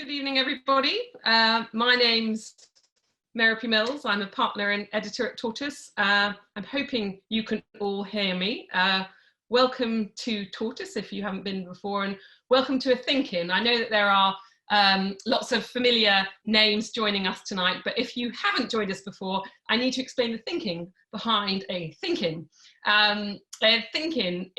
Good evening, everybody. My name's Merope. I'm a partner and editor at Tortoise. I'm hoping you can all hear me. Welcome to Tortoise if you haven't been before, and welcome to a ThinkIn. I know that there are lots of familiar names joining us tonight, but if you haven't joined us before, I need to explain the thinking behind a ThinkIn. A ThinkIn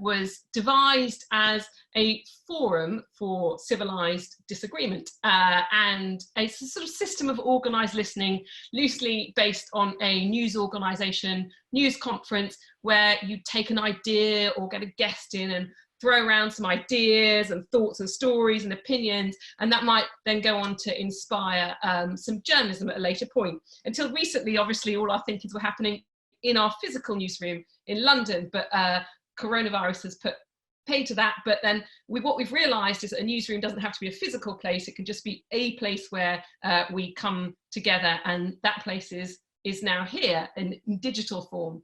was devised as a forum for civilized disagreement and a sort of system of organized listening, loosely based on a news organization, news conference, where you take an idea or get a guest in and throw around some ideas and thoughts and stories and opinions, and that might then go on to inspire some journalism at a later point. Until recently, obviously, all our thinkings were happening in our physical newsroom in London, but coronavirus has put paid to that. But then what we've realized is that a newsroom doesn't have to be a physical place. It can just be a place where we come together, and that place is now here in digital form.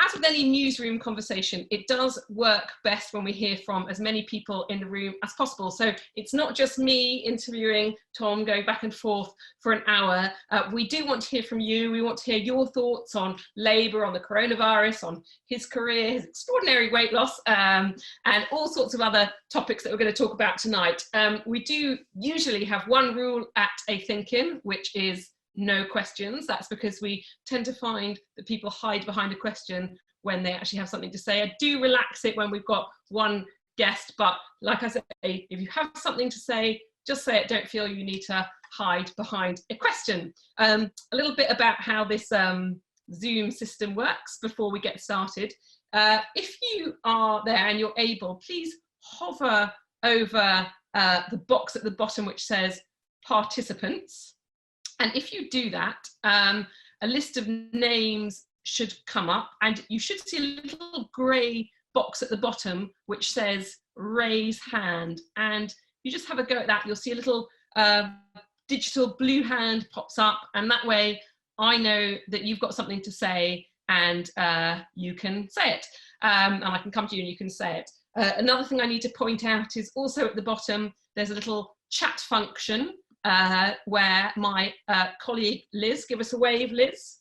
As with any newsroom conversation, it does work best when we hear from as many people in the room as possible. So it's not just me interviewing Tom, going back and forth for an hour. We do want to hear from you. We want to hear your thoughts on Labour, on the coronavirus, on his career, his extraordinary weight loss, and all sorts of other topics that we're going to talk about tonight. We do usually have one rule at a ThinkIn, which is no questions. That's because we tend to find that people hide behind a question when they actually have something to say. I do relax it when we've got one guest, but like I say, if you have something to say, just say it. Don't feel you need to hide behind a question. A little bit about how this Zoom system works before we get started. If you are there and you're able, please hover over the box at the bottom which says participants. And if you do that, a list of names should come up, and you should see a little grey box at the bottom which says raise hand. And you just have a go at that. You'll see a little digital blue hand pops up, and that way I know that you've got something to say, and you can say it. And I can come to you and you can say it. Another thing I need to point out is also at the bottom, there's a little chat function where my colleague Liz, give us a wave, Liz,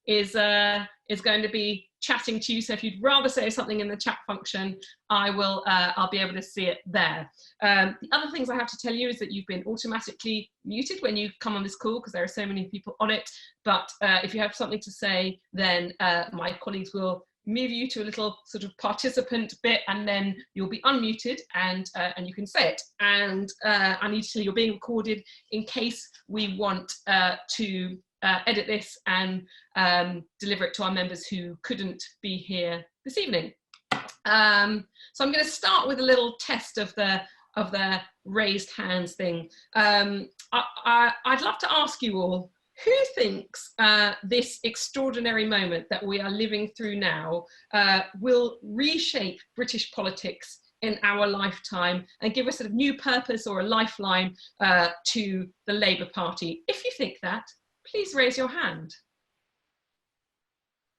is going to be chatting to you. So if you'd rather say something in the chat function, I'll be able to see it there. The other things I have to tell you is that you've been automatically muted when you come on this call because there are so many people on it. But if you have something to say, then my colleagues will move you to a little sort of participant bit, and then you'll be unmuted and you can say it. And I need to tell you, you're being recorded in case we want to edit this and deliver it to our members who couldn't be here this evening. So I'm going to start with a little test of the raised hands thing. I'd love to ask you all, who thinks this extraordinary moment that we are living through now will reshape British politics in our lifetime and give us a new purpose or a lifeline to the Labour Party? If you think that, please raise your hand.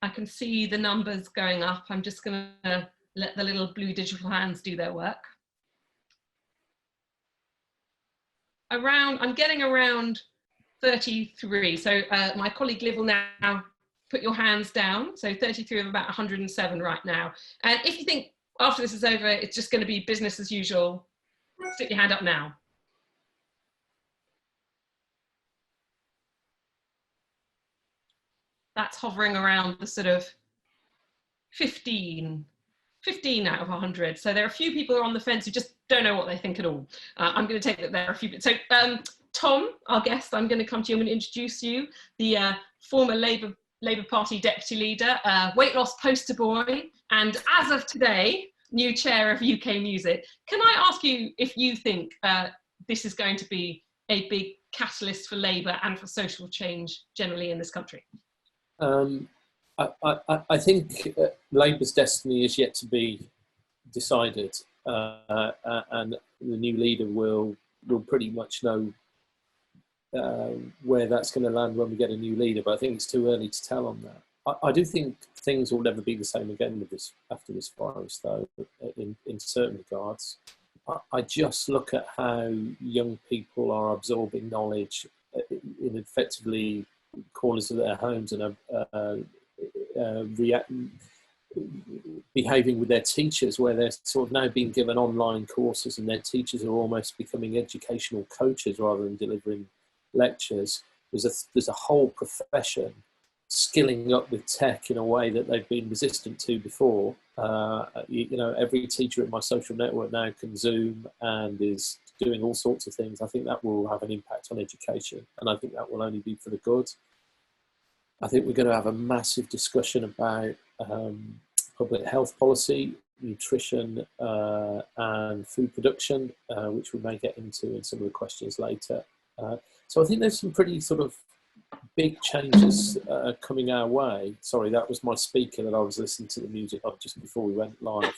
I can see the numbers going up. I'm just going to let the little blue digital hands do their work. I'm getting around 33. So my colleague Liv will now put your hands down. So 33 of about 107 right now. And if you think after this is over, it's just going to be business as usual, stick your hand up now. That's hovering around the sort of 15 out of 100. So there are a few people who are on the fence who just don't know what they think at all. I'm going to take that there are a few. So Tom, our guest, I'm going to come to you. I'm going to introduce you, the former Labour Party deputy leader, weight loss poster boy, and as of today, new chair of UK Music. Can I ask you if you think this is going to be a big catalyst for Labour and for social change generally in this country? I think Labour's destiny is yet to be decided, and the new leader will pretty much know where that's going to land when we get a new leader, but I think it's too early to tell on that. I do think things will never be the same again with this after this virus, though, in certain regards. I just look at how young people are absorbing knowledge in effectively corners of their homes and behaving with their teachers, where they're sort of now being given online courses and their teachers are almost becoming educational coaches rather than delivering lectures. There's a whole profession skilling up with tech in a way that they've been resistant to before. Every teacher in my social network now can Zoom and is doing all sorts of things. I think that will have an impact on education, and I think that will only be for the good. I think we're going to have a massive discussion about public health policy, nutrition, and food production, which we may get into in some of the questions later. So I think there's some pretty sort of big changes coming our way. Sorry, that was my speaker that I was listening to the music of just before we went live,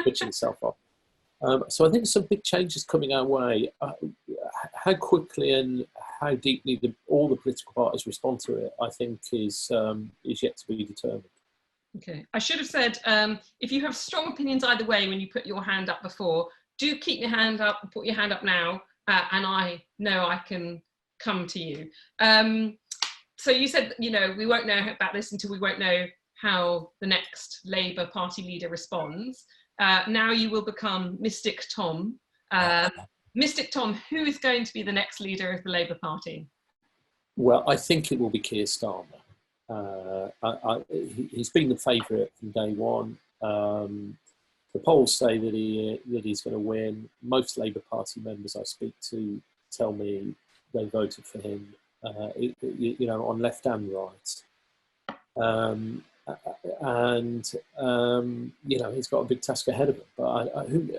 switching itself off. So I think some big changes coming our way. How quickly and how deeply all the political parties respond to it, I think, is yet to be determined. Okay, I should have said, if you have strong opinions either way when you put your hand up before, do keep your hand up and put your hand up now, and I know I can come to you. So you said, we won't know about this until we won't know how the next Labour Party leader responds. Now you will become Mystic Tom. Mystic Tom, who is going to be the next leader of the Labour Party? Well, I think it will be Keir Starmer. He's been the favourite from day one. The polls say that he's going to win. Most Labour Party members I speak to tell me they voted for him, on left and right. He's got a big task ahead of him. But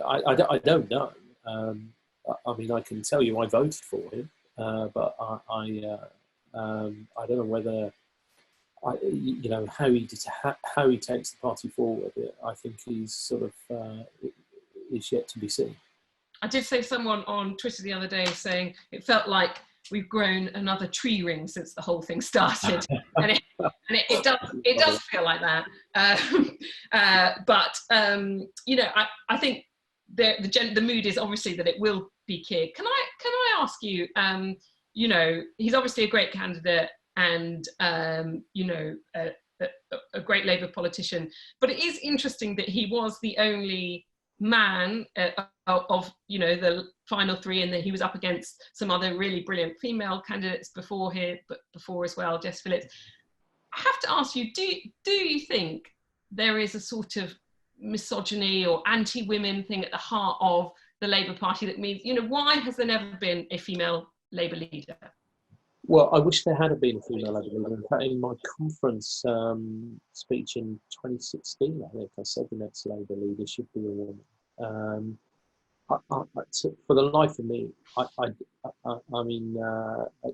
I don't know. I can tell you I voted for him, but I don't know whether how he takes the party forward. I think he's sort of is yet to be seen. I did say someone on Twitter the other day saying it felt like we've grown another tree ring since the whole thing started, and it does feel like that. I think the mood is obviously that it will be Keir. Can I ask you? He's obviously a great candidate and a great Labour politician, but it is interesting that he was the only man of the final three, and that he was up against some other really brilliant female candidates before as well, Jess Phillips. I have to ask you, do you think there is a sort of misogyny or anti-women thing at the heart of the Labour Party that means, why has there never been a female Labour leader? Well, I wish there had been a female Labour leader. In fact, in my conference speech in 2016, I think I said the next Labour leader should be a woman. For the life of me,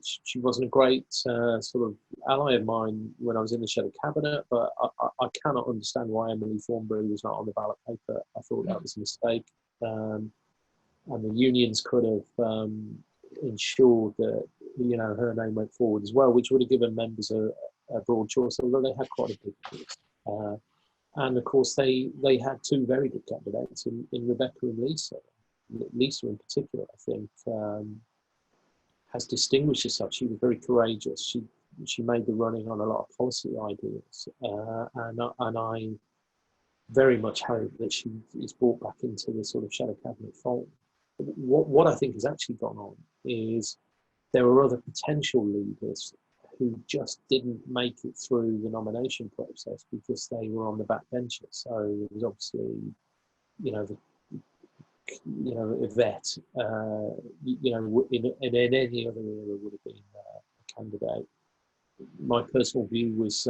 she wasn't a great sort of ally of mine when I was in the shadow cabinet, but I cannot understand why Emily Thornberry was not on the ballot paper. I thought that was a mistake. And the unions could have ensured that her name went forward as well, which would have given members a broad choice, although they had quite a big choice. And of course, they had two very good candidates in Rebecca and Lisa. Lisa in particular, I think, has distinguished herself. She was very courageous. She made the running on a lot of policy ideas, and I very much hope that she is brought back into the sort of shadow cabinet fold. What I think has actually gone on is there were other potential leaders who just didn't make it through the nomination process because they were on the back benches. So there was obviously, Yvette, in any other era would have been a candidate. My personal view was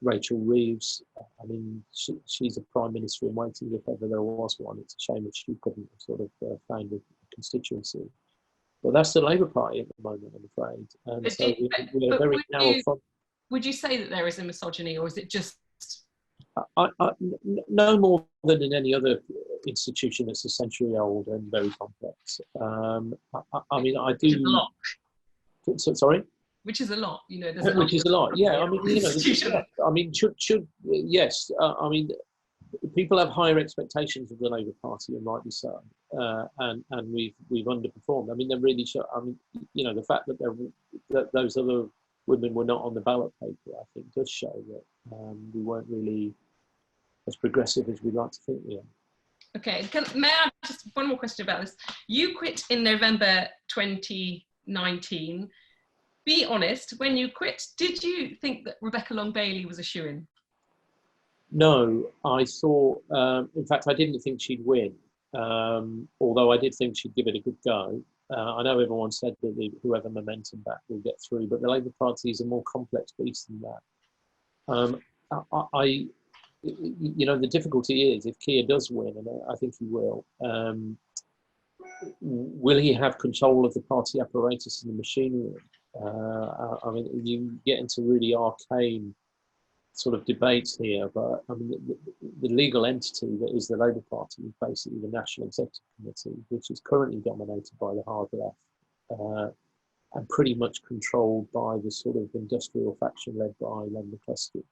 Rachel Reeves. I mean, she's a prime minister in waiting if ever there was one. It's a shame that she couldn't have sort of found a constituency. But that's the Labour Party at the moment, I'm afraid. And so we're very narrow. Would you say that there is a misogyny, or is it just? No more than in any other institution that's a century old and very complex. I mean, I do. Which is a lot. Sorry. Which is a lot, Which is a lot, yeah. I mean, yes. I mean, people have higher expectations of the Labour Party, and rightly so. And we've underperformed. I mean, they're really sure. I mean, you know, the fact that those other women were not on the ballot paper, I think, does show that we weren't really as progressive as we'd like to think we are. Okay, may I just one more question about this? You quit in November 2019. Be honest, when you quit, did you think that Rebecca Long-Bailey was a shoo-in? No, I thought, in fact, I didn't think she'd win, although I did think she'd give it a good go. I know everyone said that whoever momentum back will get through, but the Labour Party is a more complex beast than that. You know, the difficulty is if Keir does win, and I think he will he have control of the party apparatus and the machinery? I mean, you get into really arcane sort of debates here, but I mean, the legal entity that is the Labour Party is basically the National Executive Committee, which is currently dominated by the hard left and pretty much controlled by the sort of industrial faction led by Len McCluskey.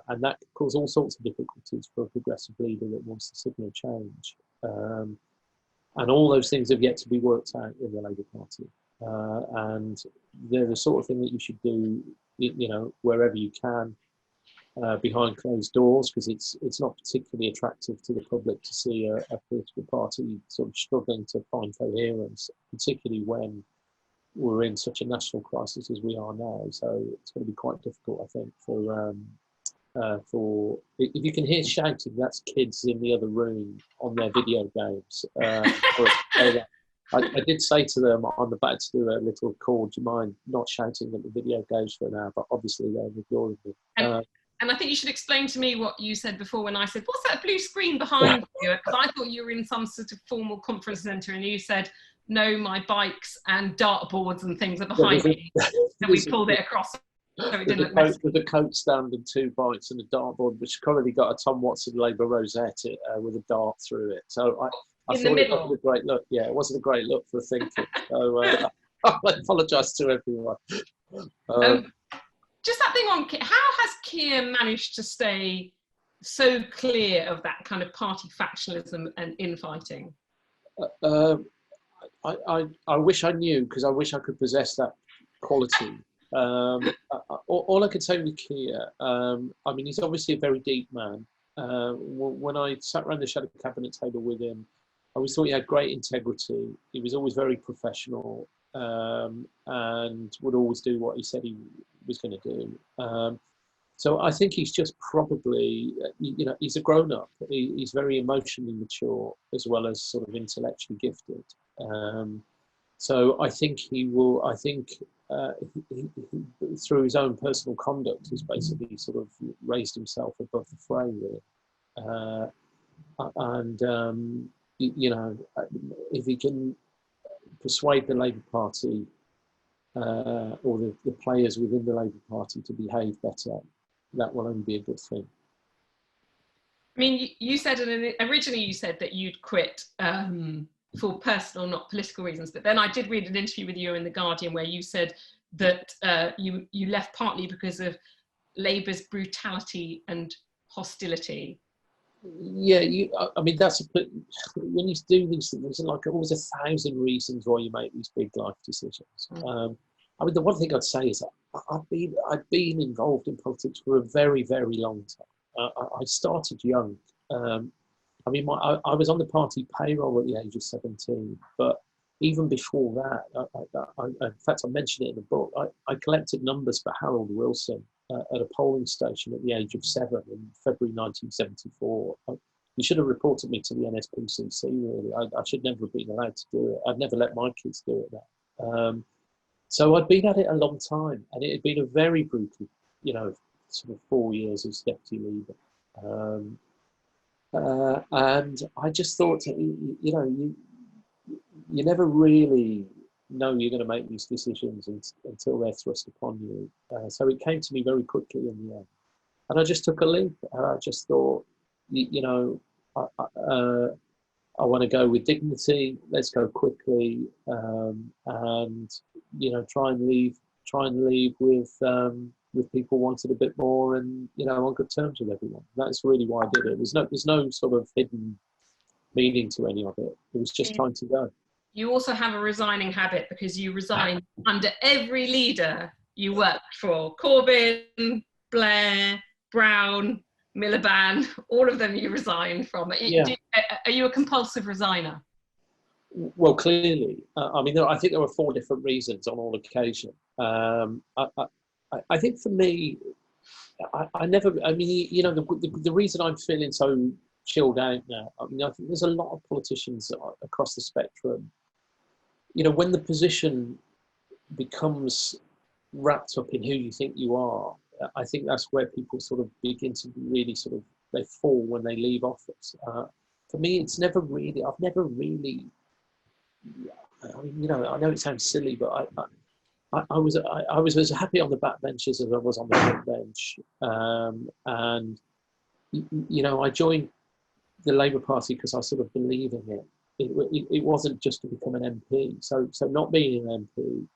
And that could cause all sorts of difficulties for a progressive leader that wants to signal change. And all those things have yet to be worked out in the Labour Party. And they're the sort of thing that you should do, you know, wherever you can, behind closed doors, because it's not particularly attractive to the public to see a political party sort of struggling to find coherence, particularly when we're in such a national crisis as we are now. So it's going to be quite difficult, I think, for if you can hear shouting, that's kids in the other room on their video games. I did say to them, I'm about to do a little call, do you mind not shouting at the video games for an hour? But obviously they're ignoring me. And I think you should explain to me what you said before when I said, what's that blue screen behind you? Because I thought you were in some sort of formal conference centre, and you said, no, my bikes and dartboards and things are behind me. And we pulled it across. So it didn't look messy. With a coat stand and 2 bikes and a dartboard, which currently got a Tom Watson Labour rosette with a dart through it. So I thought it wasn't a great look. Yeah, it wasn't a great look for ThinkIn. So I apologise to everyone. Just that thing on Keir, how has Keir managed to stay so clear of that kind of party factionalism and infighting? I wish I knew, because I wish I could possess that quality. All I could say with Keir, I mean, he's obviously a very deep man. When I sat around the shadow cabinet table with him, I always thought he had great integrity. He was always very professional, and would always do what he said he was going to do. So I think he's just probably, you know, he's a grown-up. He's very emotionally mature as well as sort of intellectually gifted. So I think he will, he, through his own personal conduct, has basically sort of raised himself above the fray, really. You know, if he can persuade the Labour Party or the players within the Labour Party to behave better, that will only be a good thing. I mean, you said originally you said that you'd quit for personal, not political reasons, but then I did read an interview with you in The Guardian where you said that you left partly because of Labour's brutality and hostility. Yeah, I mean, when you do these things, there's like always 1,000 reasons why you make these big life decisions. I mean, the one thing I'd say is I've been involved in politics for a very, very long time. I started young. I mean, I was on the party payroll at the age of 17, but even before that, in fact, I mentioned it in the book, I collected numbers for Harold Wilson at a polling station at the age of 7 in February 1974. You should have reported me to the NSPCC, really. I should never have been allowed to do it. I'd never let my kids do it now. So I'd been at it a long time, and it had been a very brutal, you know, sort of 4 years as deputy leader. And I just thought, you know, you never really know you're going to make these decisions until they're thrust upon you. So it came to me very quickly in the end. And I just took a leap. And I just thought, you know, I want to go with dignity. Let's go quickly, and you know, try and leave with with people wanted a bit more and, you know, on good terms with everyone. That's really why I did it. There's no sort of hidden meaning to any of it. It was just trying to go. You also have a resigning habit because you resigned under every leader you worked for. Corbyn, Blair, Brown, Miliband, all of them you resigned from. Yeah. Are you a compulsive resigner? Well, clearly. I mean, I think there were 4 different reasons on all occasion. I think for me, I never, I mean, you know, the reason I'm feeling so chilled out now, I mean, I think there's a lot of politicians across the spectrum. You know, when the position becomes wrapped up in who you think you are, I think that's where people sort of begin to really sort of, they fall when they leave office. For me, it's never really, I've never really, I mean, you know, I know it sounds silly, but I was as happy on the back benches as I was on the front bench. And, you know, I joined the Labour Party because I sort of believe in it. It wasn't just to become an MP. So not being an MP,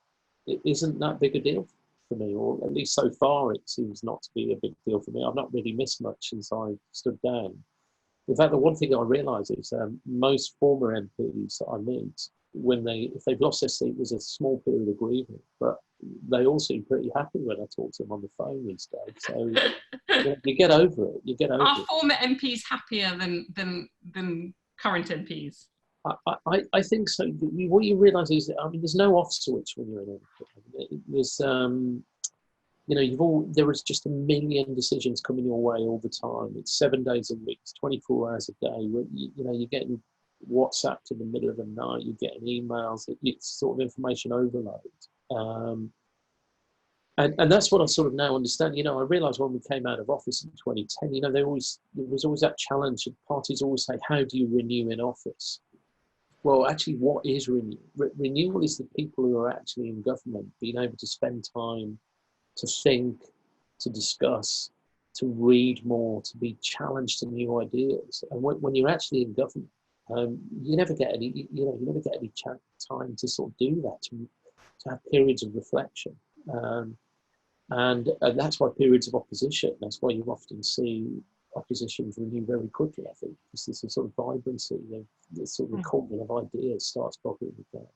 it isn't that big a deal for me, or at least so far it seems not to be a big deal for me. I've not really missed much since I stood down. In fact, the one thing I realise is most former MPs that I meet, if they've lost their seat, there's a small period of grieving, but they all seem pretty happy when I talk to them on the phone these days. So you get over it. You get over it. Are former MPs happier than current MPs? I think so. What you realise is that, I mean, there's no off switch when you're an MP. There's you know, there is just a million decisions coming your way all the time. It's 7 days a week, it's 24 hours a day. You know, you're getting WhatsApped in the middle of the night, you're getting emails, it's sort of information overload. And that's what I sort of now understand. You know, I realised when we came out of office in 2010, you know, there was always that challenge. Parties always say, how do you renew in office? Well, actually, what is renewal? Renewal is the people who are actually in government being able to spend time to think, to discuss, to read more, to be challenged to new ideas. And when you're actually in government, you never get any, you know, you never get any time to sort of do that, to have periods of reflection. And that's why periods of opposition, that's why you often see oppositions renew very quickly, I think, because there's a sort of vibrancy, the sort of recruitment of ideas starts popping again,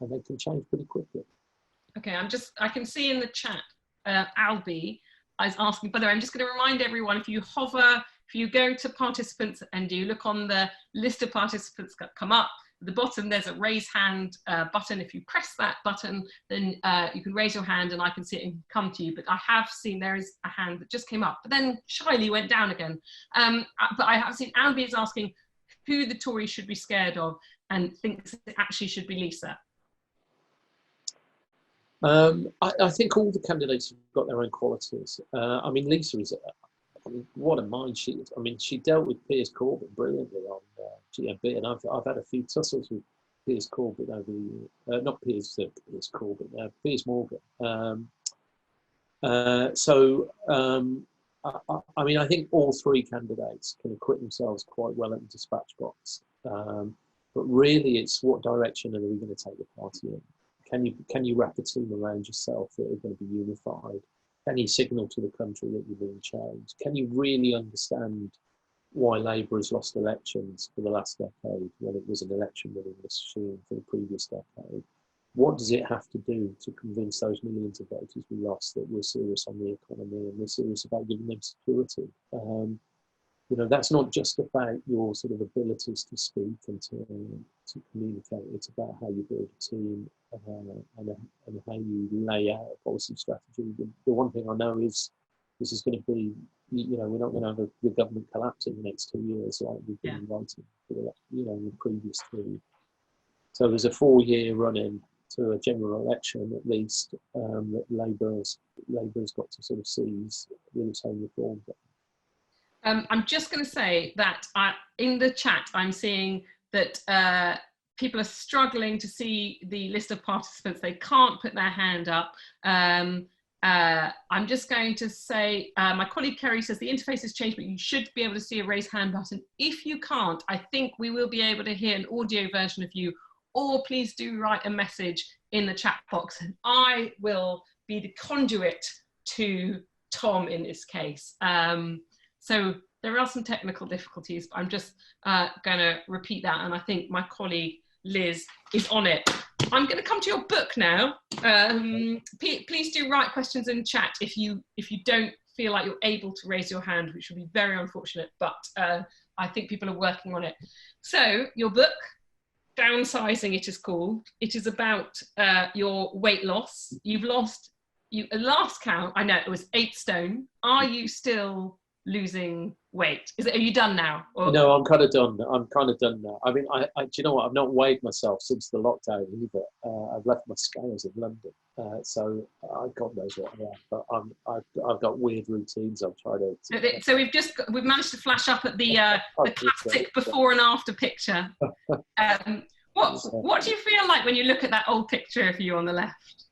and they can change pretty quickly. Okay, I can see in the chat, Albie is asking, by the way, I'm just going to remind everyone, if you go to participants and you look on the list of participants that come up, at the bottom there's a raise hand button. If you press that button, then you can raise your hand and I can see it and come to you. But I have seen there is a hand that just came up, but then shyly went down again. But I have seen Albie is asking who the Tories should be scared of and thinks it actually should be Lisa. I think all the candidates have got their own qualities. I mean, Lisa is, I mean, what a mind she is. I mean, she dealt with Piers Corbyn brilliantly on GMB, and I've had a few tussles with Piers Corbyn over the not Piers Corbyn, Piers Morgan. I mean, I think all 3 candidates can acquit themselves quite well at the dispatch box. But really, it's what direction are we going to take the party in? Can you wrap a team around yourself that are going to be unified? Can you signal to the country that you're being changed? Can you really understand why Labour has lost elections for the last decade when it was an election winning machine for the previous decade? What does it have to do to convince those millions of voters we lost that we're serious on the economy and we're serious about giving them security? You know, that's not just about your sort of abilities to speak and to communicate. It's about how you build a team and how you lay out a policy strategy. The one thing I know is this is going to be, you know, we're not going to have the government collapse in the next 2 years like we've been inviting for the, you know, the previous 3. So there's a 4-year run-in to a general election at least that Labour's got to sort of seize with its own reform. I'm just going to say that in the chat, I'm seeing that people are struggling to see the list of participants. They can't put their hand up. I'm just going to say, my colleague Kerry says the interface has changed, but you should be able to see a raise hand button. If you can't, I think we will be able to hear an audio version of you, or please do write a message in the chat box and I will be the conduit to Tom in this case. So there are some technical difficulties, but I'm just going to repeat that. And I think my colleague Liz is on it. I'm going to come to your book now. Please do write questions in chat if you don't feel like you're able to raise your hand, which would be very unfortunate, but I think people are working on it. So your book, Downsizing it is called. It is about your weight loss. You've lost, last count, I know it was 8 stone. Are you still losing weight? Are you done now? Or? No, I'm kind of done. I'm kind of done now. I mean, I do you know what? I've not weighed myself since the lockdown either. I've left my scales in London, so God knows what I am. But I've got weird routines. I'm trying to. So we've managed to flash up at the classic before and after picture. What do you feel like when you look at that old picture of you on the left?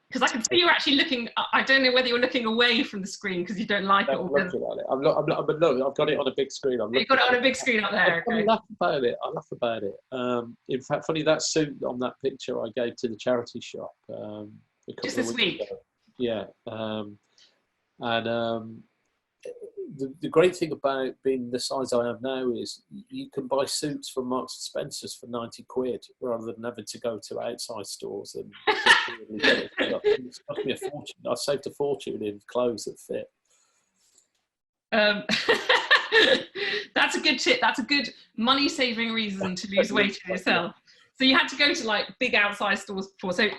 Because I can see you're actually looking. I don't know whether you're looking away from the screen because you don't like it. I'm looking at it. I'm not. But no, I've got it on a big screen. You've got it on a big screen up there. I laugh about it. In fact, funny, that suit on that picture I gave to the charity shop. Just this week. Ago. Yeah. The great thing about being the size I am now is you can buy suits from Marks and Spencer's for 90 quid rather than having to go to outside stores and it's cost me a fortune. I saved a fortune in clothes that fit. That's a good tip. That's a good money-saving reason to lose weight for yourself. So you had to go to like big outside stores before. So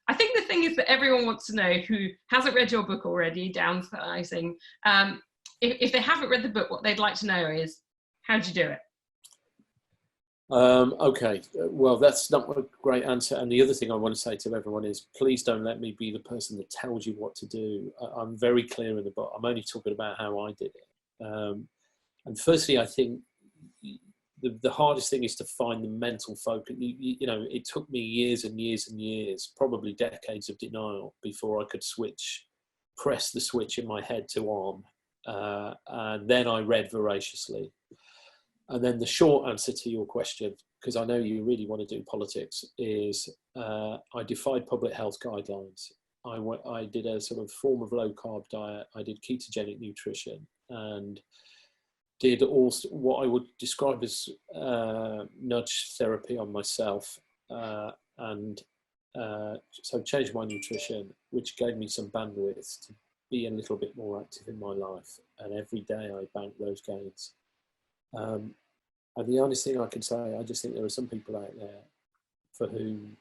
I think the thing is that everyone wants to know, who hasn't read your book already, Downsizing. If they haven't read the book, what they'd like to know is, how did you do it? Okay, well, that's not a great answer. And the other thing I want to say to everyone is, please don't let me be the person that tells you what to do. I'm very clear in the book. I'm only talking about how I did it. And firstly, I think the hardest thing is to find the mental focus. You know, it took me years and years and years, probably decades of denial before I could press the switch in my head to on. And then I read voraciously. And then the short answer to your question, because I know you really want to do politics, is I defied public health guidelines. I did a sort of form of low carb diet. I did ketogenic nutrition and did also what I would describe as nudge therapy on myself. So changed my nutrition, which gave me some bandwidth to be a little bit more active in my life. And every day I banked those gains. And the honest thing I can say, I just think there are some people out there for whom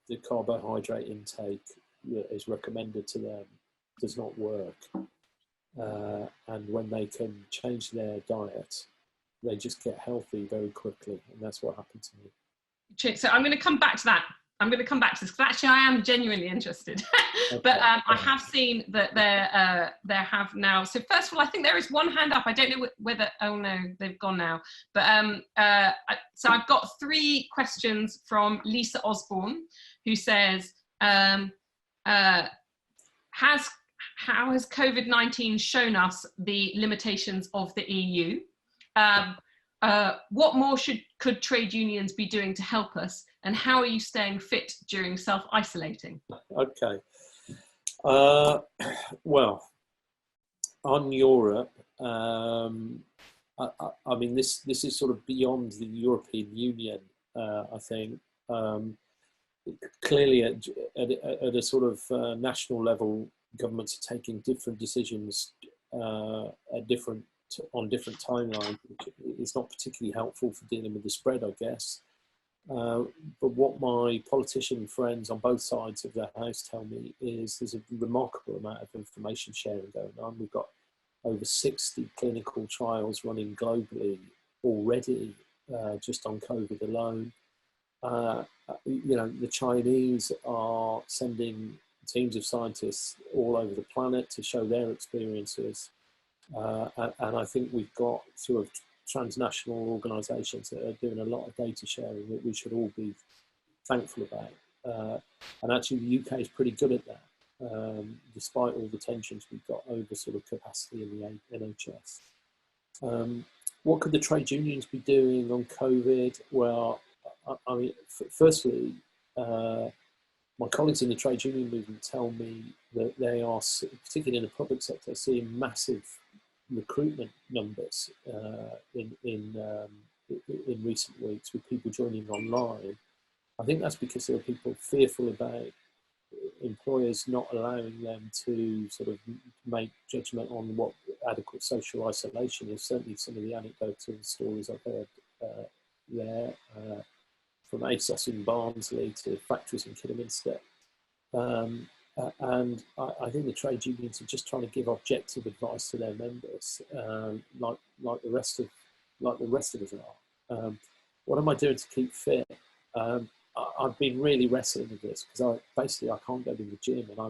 the carbohydrate intake that is recommended to them does not work. And when they can change their diet, they just get healthy very quickly. And that's what happened to me. So I'm going to come back to that. I'm going to come back to this because actually I am genuinely interested. Okay. But I have seen that there have now. So first of all, I think there is one hand up. I don't know whether, oh no, they've gone now. But so I've got 3 questions from Lisa Osborne, who says, how has COVID-19 shown us the limitations of the EU? What more could trade unions be doing to help us? And how are you staying fit during self-isolating? Okay. Well, on Europe, I mean, this is sort of beyond the European Union, I think. Clearly, at a sort of national level, governments are taking different decisions on different timelines, which is not particularly helpful for dealing with the spread, I guess. But what my politician friends on both sides of the house tell me is there's a remarkable amount of information sharing going on. We've got over 60 clinical trials running globally already, just on COVID alone. You know, the Chinese are sending teams of scientists all over the planet to show their experiences. And I think we've got sort of transnational organisations that are doing a lot of data sharing that we should all be thankful about. And actually the UK is pretty good at that, despite all the tensions we've got over sort of capacity in the NHS. What could the trade unions be doing on COVID? Well, I mean, firstly, my colleagues in the trade union movement tell me that they are, particularly in the public sector, seeing massive recruitment numbers in recent weeks with people joining online. I think that's because there are people fearful about employers not allowing them to sort of make judgment on what adequate social isolation is. Certainly some of the anecdotal stories I've heard there, from ASOS in Barnsley to factories in Kidderminster. And I think the trade unions are just trying to give objective advice to their members, like the rest of us are. What am I doing to keep fit? I've been really wrestling with this because I can't go to the gym, and I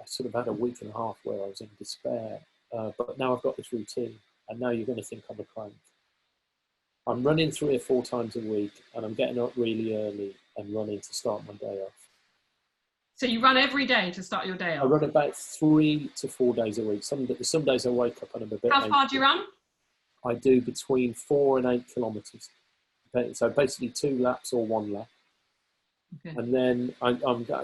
sort of had a week and a half where I was in despair. But now I've got this routine, and now you're going to think I'm a crank. I'm running 3 or 4 times a week, and I'm getting up really early and running to start my day off. So you run every day to start your day off? I run about 3 to 4 days a week. Some days I wake up and I'm a bit. How far do you run? I do between 4 and 8 kilometres. So basically 2 laps or 1 lap. Okay. And then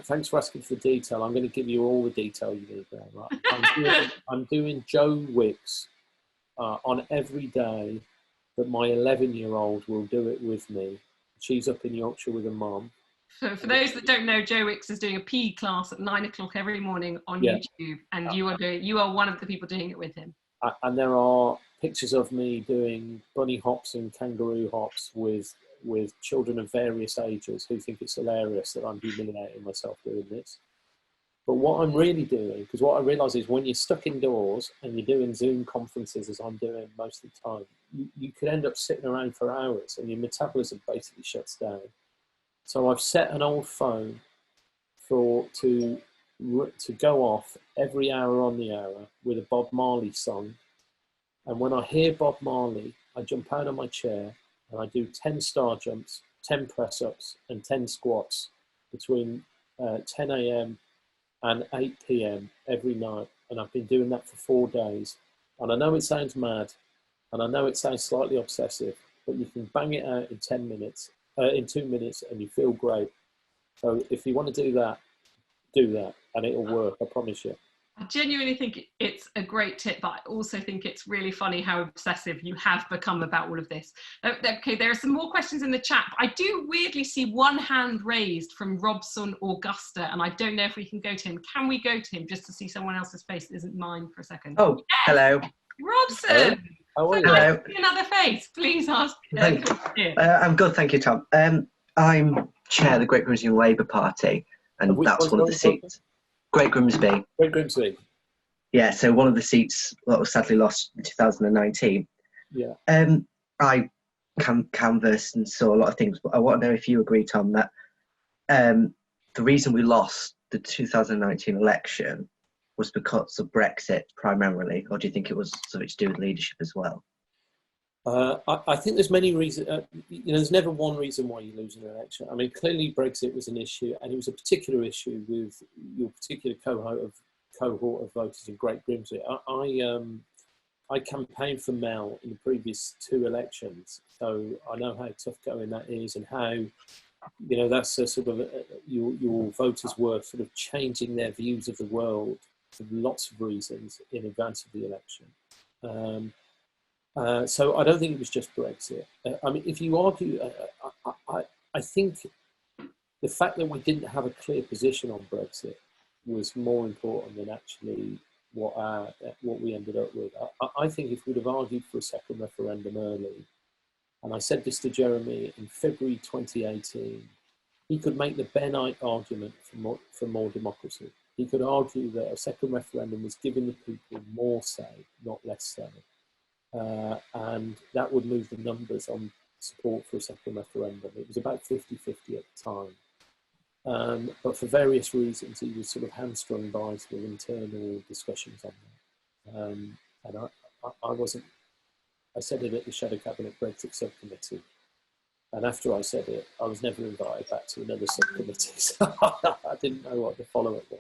thanks for asking for the detail. I'm going to give you all the detail you need there. Right? I'm doing Joe Wicks on every day that my 11-year-old will do it with me. She's up in Yorkshire with her mum. So for those that don't know, Joe Wicks is doing a PE class at 9 o'clock every morning on YouTube, and you are one of the people doing it with him. And there are pictures of me doing bunny hops and kangaroo hops with children of various ages who think it's hilarious that I'm humiliating myself doing this. But what I'm really doing, because what I realise is when you're stuck indoors and you're doing Zoom conferences, as I'm doing most of the time, you could end up sitting around for hours and your metabolism basically shuts down. So I've set an old phone to go off every hour on the hour with a Bob Marley song. And when I hear Bob Marley, I jump out of my chair and I do 10 star jumps, 10 press-ups and 10 squats between 10 a.m. and 8 p.m. every night. And I've been doing that for 4 days. And I know it sounds mad, and I know it sounds slightly obsessive, but you can bang it out in 2 minutes, and you feel great. So if you want to do that, and it'll work, I promise you. I genuinely think it's a great tip, but I also think it's really funny how obsessive you have become about all of this. Okay, there are some more questions in the chat. I do weirdly see one hand raised from Robson Augusta, and I don't know if we can go to him. Can we go to him just to see someone else's face that isn't mine for a second? Oh, yes! Hello. Robson! How are you? Hello. Nice to see another face. Please ask. I'm good, thank you, Tom. I'm chair of the Great Grimsby Labour Party, and that's one of the seats. Great Grimsby. Great Grimsby. Yeah, so one of the seats that was sadly lost in 2019. Yeah. I canvassed and saw a lot of things, but I want to know if you agree, Tom, that the reason we lost the 2019 election was because of Brexit primarily, or do you think it was something to do with leadership as well? I think there's many reasons. There's never one reason why you lose an election. I mean, clearly Brexit was an issue, and it was a particular issue with your particular cohort of voters in Great Grimsby. I campaigned for Mel in the previous 2 elections, so I know how tough going that is, and how that's a sort of your voters were sort of changing their views of the world for lots of reasons in advance of the election. So I don't think it was just Brexit. I mean, if you argue, I think the fact that we didn't have a clear position on Brexit was more important than actually what we ended up with. I think if we'd have argued for a second referendum early, and I said this to Jeremy in February 2018, he could make the Bennite argument for more democracy. He could argue that a second referendum was giving the people more say, not less say. And that would move the numbers on support for a second referendum. It was about 50-50 at the time. But for various reasons, he was sort of hamstrung by sort of internal discussions on that. And I wasn't, I said it at the Shadow Cabinet Brexit subcommittee. And after I said it, I was never invited back to another subcommittee. So I didn't know what the follow-up was.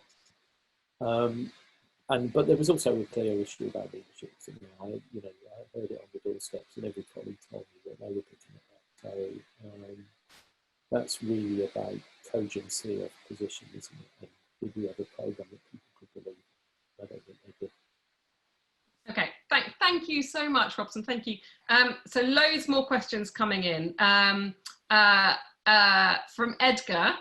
But there was also a clear issue about leadership. I heard it on the doorsteps, and every colleague told me that they were picking it up. So that's really about cogency of position, isn't it? And did we have a programme that people could believe? I don't think they did. Okay, thank you so much, Robson. Thank you. So loads more questions coming in. From Edgar,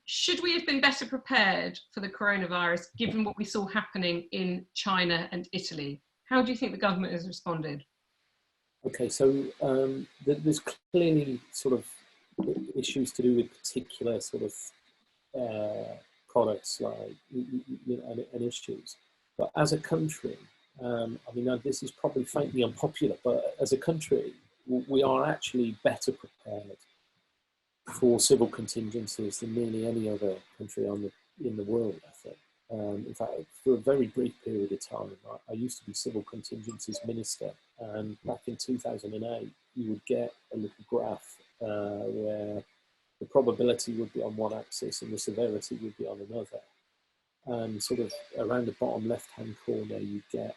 should we have been better prepared for the coronavirus given what we saw happening in China and Italy? How do you think the government has responded? Okay, so there's clearly sort of issues to do with particular sort of products, like, and issues. But as a country, I mean, this is probably faintly unpopular, but as a country, we are actually better prepared for civil contingencies than nearly any other country in the world, I think. In fact, for a very brief period of time, I used to be civil contingencies minister, and back in 2008, you would get a little graph where the probability would be on one axis and the severity would be on another. And sort of around the bottom left-hand corner, you get,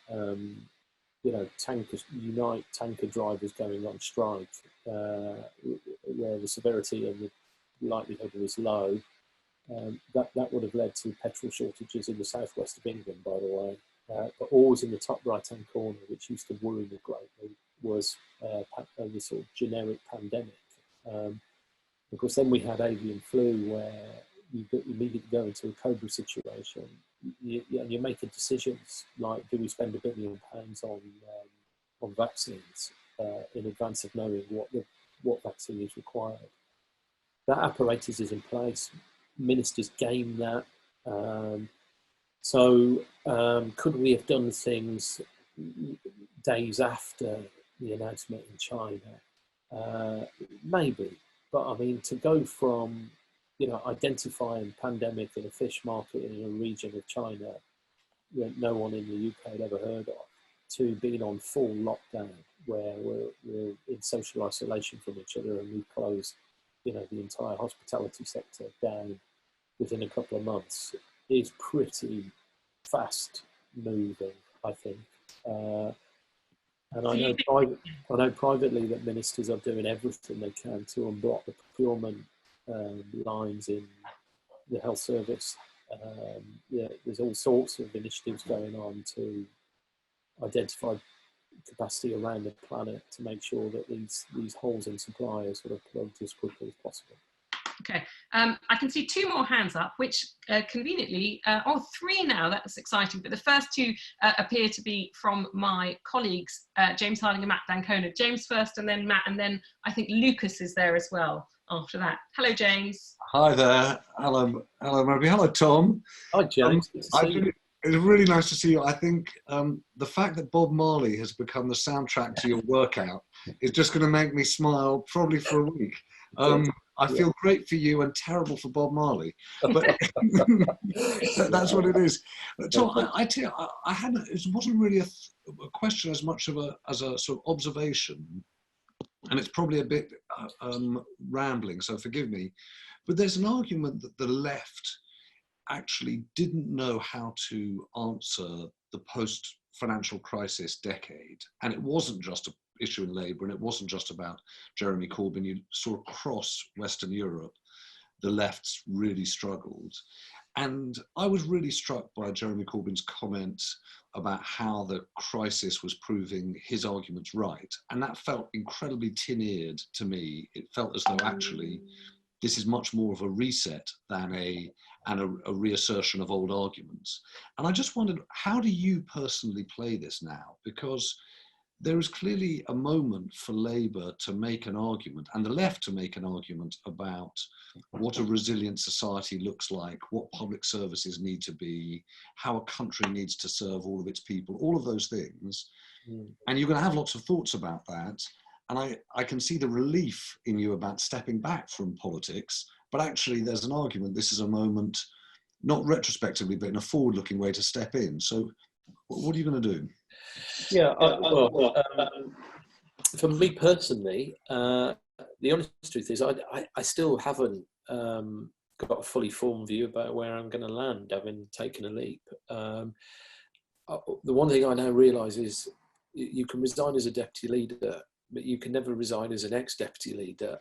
tanker drivers going on strike, where the severity and the likelihood was low. That would have led to petrol shortages in the southwest of England, by the way. But always in the top right-hand corner, which used to worry me greatly, was the sort of generic pandemic. Of course, then we had avian flu, where you immediately go into a COBRA situation. You're making decisions like, do we spend £1 billion on vaccines in advance of knowing what vaccine is required? That apparatus is in place. Ministers game that. Could we have done things days after the announcement in China? Maybe. But I mean, to go from, identifying pandemic in a fish market in a region of China that no one in the UK had ever heard of, to being on full lockdown where we're in social isolation from each other, and we closed, the entire hospitality sector down within a couple of months, is pretty fast moving, I think. And I know privately that ministers are doing everything they can to unblock the procurement lines in the health service. There's all sorts of initiatives going on to identify capacity around the planet to make sure that these holes in supply are sort of plugged as quickly as possible. Okay, I can see 2 more hands up, which conveniently, 3 now, that's exciting, but the first 2 appear to be from my colleagues, James Harding and Matt Dancona. James first, and then Matt, and then I think Lucas is there as well after that. Hello, James. Hi there. Hello, Merope. Hello, Tom. Hi, James. It's really nice to see you. I think the fact that Bob Marley has become the soundtrack to your workout is just going to make me smile probably for a week. I feel great for you and terrible for Bob Marley, but that's what it is. Tom, I tell you, it wasn't really a question as much as a sort of observation, and it's probably a bit rambling, so forgive me. But there's an argument that the left actually didn't know how to answer the post-financial crisis decade, and it wasn't just an issue in Labour, and it wasn't just about Jeremy Corbyn. You saw across Western Europe, the left's really struggled. And I was really struck by Jeremy Corbyn's comments about how the crisis was proving his arguments right. And that felt incredibly tin-eared to me. It felt as though actually this is much more of a reset than a reassertion of old arguments. And I just wondered, how do you personally play this now? Because there is clearly a moment for Labour to make an argument, and the left to make an argument about what a resilient society looks like, what public services need to be, how a country needs to serve all of its people, all of those things. And you're going to have lots of thoughts about that. And I can see the relief in you about stepping back from politics, but actually there's an argument. This is a moment, not retrospectively, but in a forward-looking way to step in. So what are you going to do? Yeah, for me personally, the honest truth is I still haven't got a fully formed view about where I'm going to land, having taken a leap. The one thing I now realise is you can resign as a deputy leader, but you can never resign as an ex-deputy leader.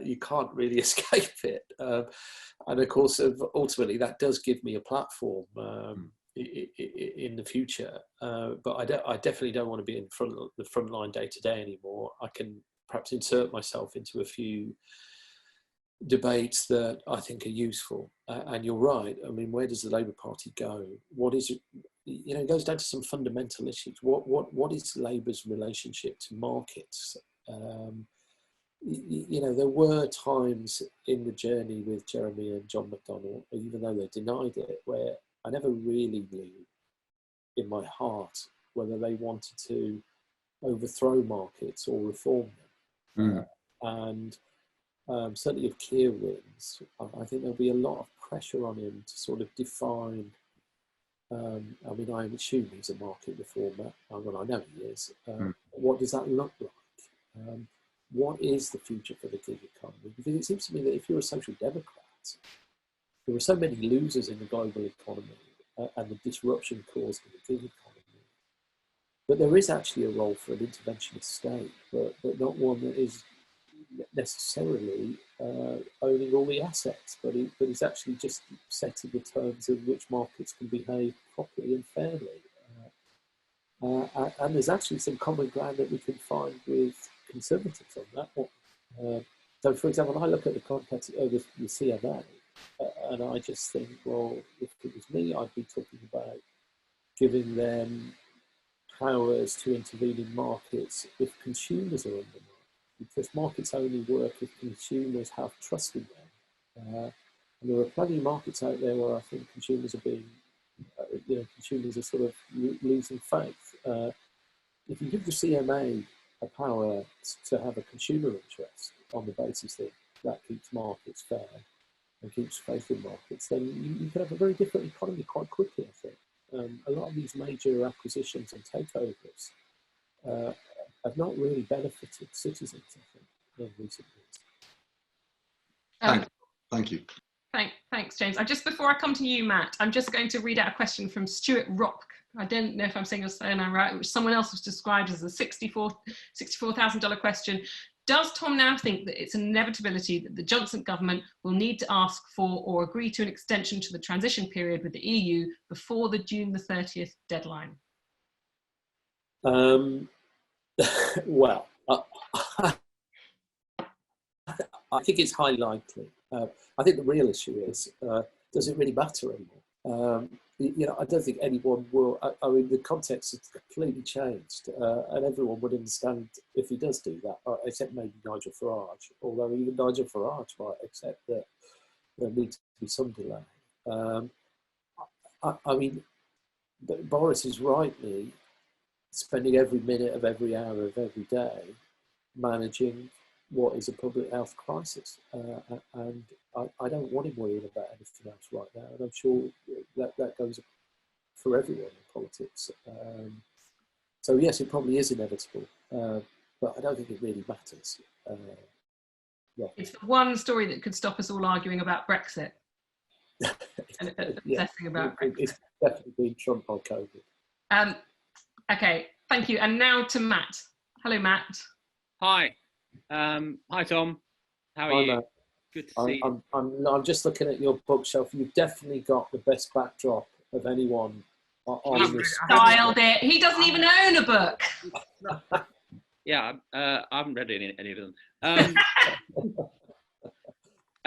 You can't really escape it. And of course, ultimately, that does give me a platform in the future. But I definitely don't want to be in the front line day to day anymore. I can perhaps insert myself into a few debates that I think are useful. And you're right. I mean, where does the Labour Party go? What is it? You know, it goes down to some fundamental issues. What is Labour's relationship to markets? You know, there were times in the journey with Jeremy and John McDonnell, even though they denied it, where I never really knew in my heart whether they wanted to overthrow markets or reform them. And certainly if Keir wins, I think there'll be a lot of pressure on him to sort of define, I mean, I assume he's a market reformer, well, I know he is. What does that look like? What is the future for the gig economy? Because it seems to me that if you're a social democrat, there are so many losers in the global economy and the disruption caused in the gig economy. But there is actually a role for an interventionist state, but not one that is necessarily owning all the assets, but it's actually just setting the terms in which markets can behave properly and fairly. And there's actually some common ground that we can find with conservatives on that one. So, for example, I look at the context of the CMA, and I just think, well, if it was me, I'd be talking about giving them powers to intervene in markets if consumers are undermined, because markets only work if consumers have trust in them. And there are plenty of markets out there where I think consumers are being, consumers are sort of losing faith. If you give the CMA a power to have a consumer interest on the basis that that keeps markets fair and keeps faith in markets, then you can have a very different economy quite quickly, I think. A lot of these major acquisitions and takeovers have not really benefited citizens, I think, in recent years. Thank you. Thanks, James. Before I come to you, Matt, I'm just going to read out a question from Stuart Rock. I don't know if I'm saying your surname right, which someone else was described as a $64,000 question. Does Tom now think that it's an inevitability that the Johnson government will need to ask for or agree to an extension to the transition period with the EU before the June the 30th deadline? Well, I think it's highly likely. I think the real issue is, does it really matter anymore? I don't think anyone will. I mean, the context has completely changed, and everyone would understand if he does do that, except maybe Nigel Farage. Although even Nigel Farage might accept that there needs to be some delay. I mean, Boris is rightly spending every minute of every hour of every day managing what is a public health crisis, and I don't want him worrying about anything else right now, and I'm sure that goes for everyone in politics. So yes, it probably is inevitable, but I don't think it really matters. Yeah. It's the one story that could stop us all arguing about Brexit. And obsessing about Brexit. It's definitely been Trump on COVID. Okay, thank you. And now to Matt. Hello, Matt. Hi. Hi, Tom. How are you? Matt. Good to see you. I'm just looking at your bookshelf. You've definitely got the best backdrop of anyone on this. Styled it. He doesn't even own a book. Yeah, I haven't read any of them.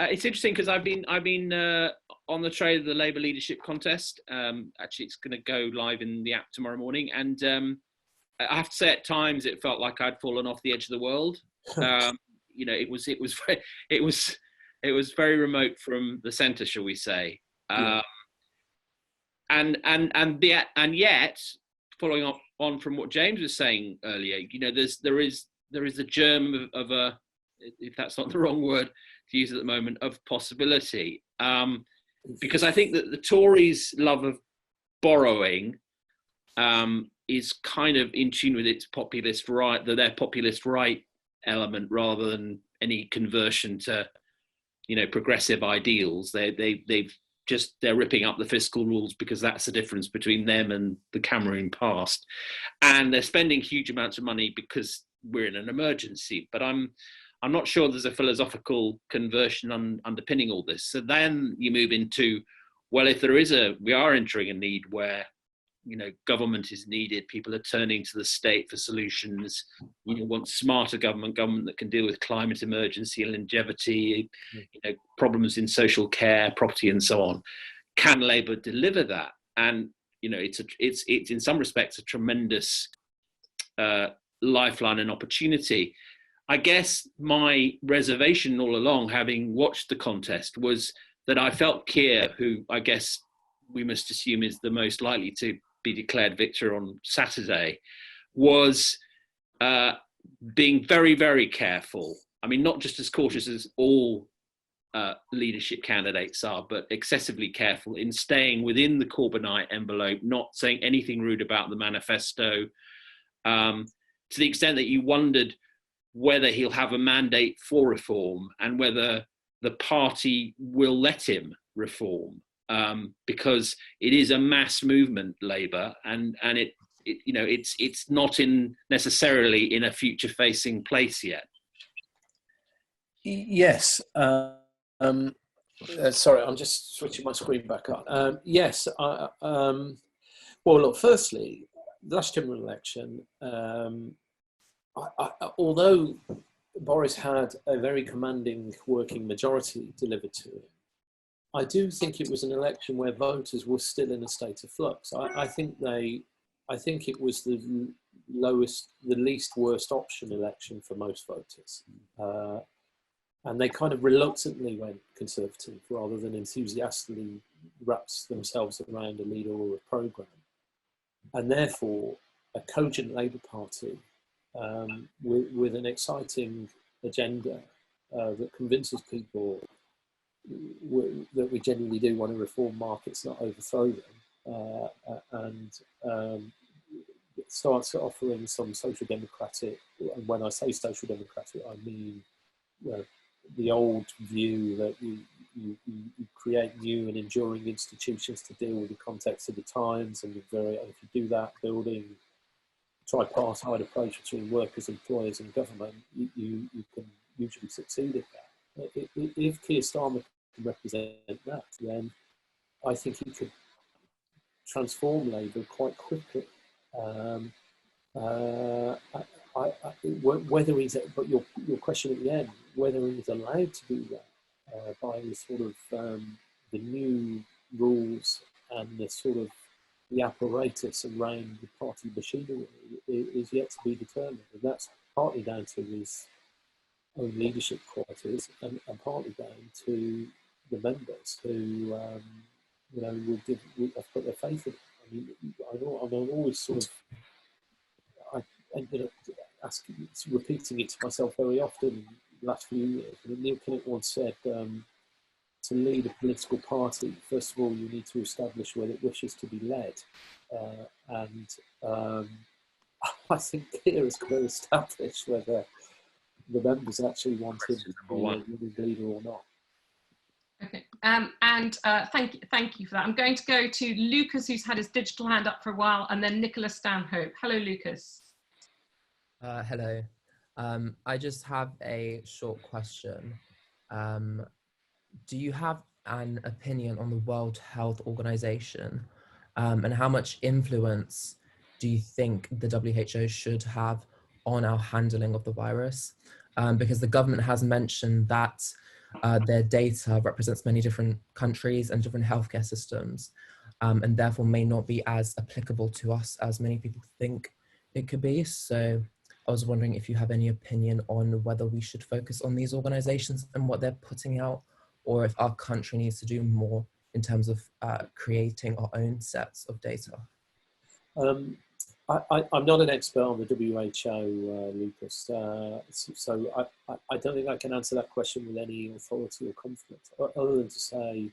It's interesting because I've been on the trail of the Labour leadership contest. Actually, it's going to go live in the app tomorrow morning, and I have to say, at times it felt like I'd fallen off the edge of the world. It was very remote from the centre, shall we say? Yeah. And yet, following on from what James was saying earlier, there is a germ of a, if that's not the wrong word to use at the moment, of possibility. Because I think that the Tories' love of borrowing is kind of in tune with its populist right, their populist right element, rather than any conversion to, progressive ideals. They're ripping up the fiscal rules because that's the difference between them and the Cameron past, and they're spending huge amounts of money because we're in an emergency. But I'm I'm not sure there's a philosophical conversion underpinning all this. So then you move into, well, if we are entering a need where, government is needed, people are turning to the state for solutions, want smarter government that can deal with climate emergency, longevity, problems in social care, property, and so on. Can Labour deliver that? And, it's in some respects a tremendous lifeline and opportunity. I guess my reservation all along, having watched the contest, was that I felt Keir, who I guess we must assume is the most likely to be declared victor on Saturday, was being very, very careful. I mean, not just as cautious as all leadership candidates are, but excessively careful in staying within the Corbynite envelope, not saying anything rude about the manifesto, to the extent that you wondered whether he'll have a mandate for reform and whether the party will let him reform. Because it is a mass movement, Labour, and it's not necessarily in a future-facing place yet. Yes. Sorry, I'm just switching my screen back on. Yes. Well, look. Firstly, the last general election, although Boris had a very commanding working majority delivered to him, I do think it was an election where voters were still in a state of flux. I think it was the least worst option election for most voters. And they kind of reluctantly went Conservative rather than enthusiastically wrapped themselves around a leader or a programme. And therefore, a cogent Labour Party with an exciting agenda that convinces people that we genuinely do want to reform markets, not overthrow them, and starts offering some social democratic, and when I say social democratic, I mean the old view that you create new and enduring institutions to deal with the context of the times, and if you do that, building tripartite approach between workers, employers and government, you can usually succeed at that. If Keir Starmer can represent that, then I think he could transform Labour quite quickly. Whether he's, but your question at the end, whether he's allowed to do that by the sort of the new rules and the sort of the apparatus around the party machinery is yet to be determined, and that's partly down to his own leadership qualities and partly down to the members who have put their faith in him. I mean, I'm always sort of, I ended up repeating it to myself very often in the last few years. I mean, Neil Kinnock once said, to lead a political party, first of all, you need to establish whether it wishes to be led. I think Keir has got to establish whether the members actually want him to be a winning leader or not. Okay, thank you for that. I'm going to go to Lucas, who's had his digital hand up for a while, and then Nicola Stanhope. Hello, Lucas. Hello. I just have a short question. Do you have an opinion on the World Health Organization, and how much influence do you think the WHO should have on our handling of the virus? Because the government has mentioned that their data represents many different countries and different healthcare systems, and therefore may not be as applicable to us as many people think it could be. So I was wondering if you have any opinion on whether we should focus on these organizations and what they're putting out, or if our country needs to do more in terms of creating our own sets of data. I'm not an expert on the WHO, Lucas, so I don't think I can answer that question with any authority or confidence, other than to say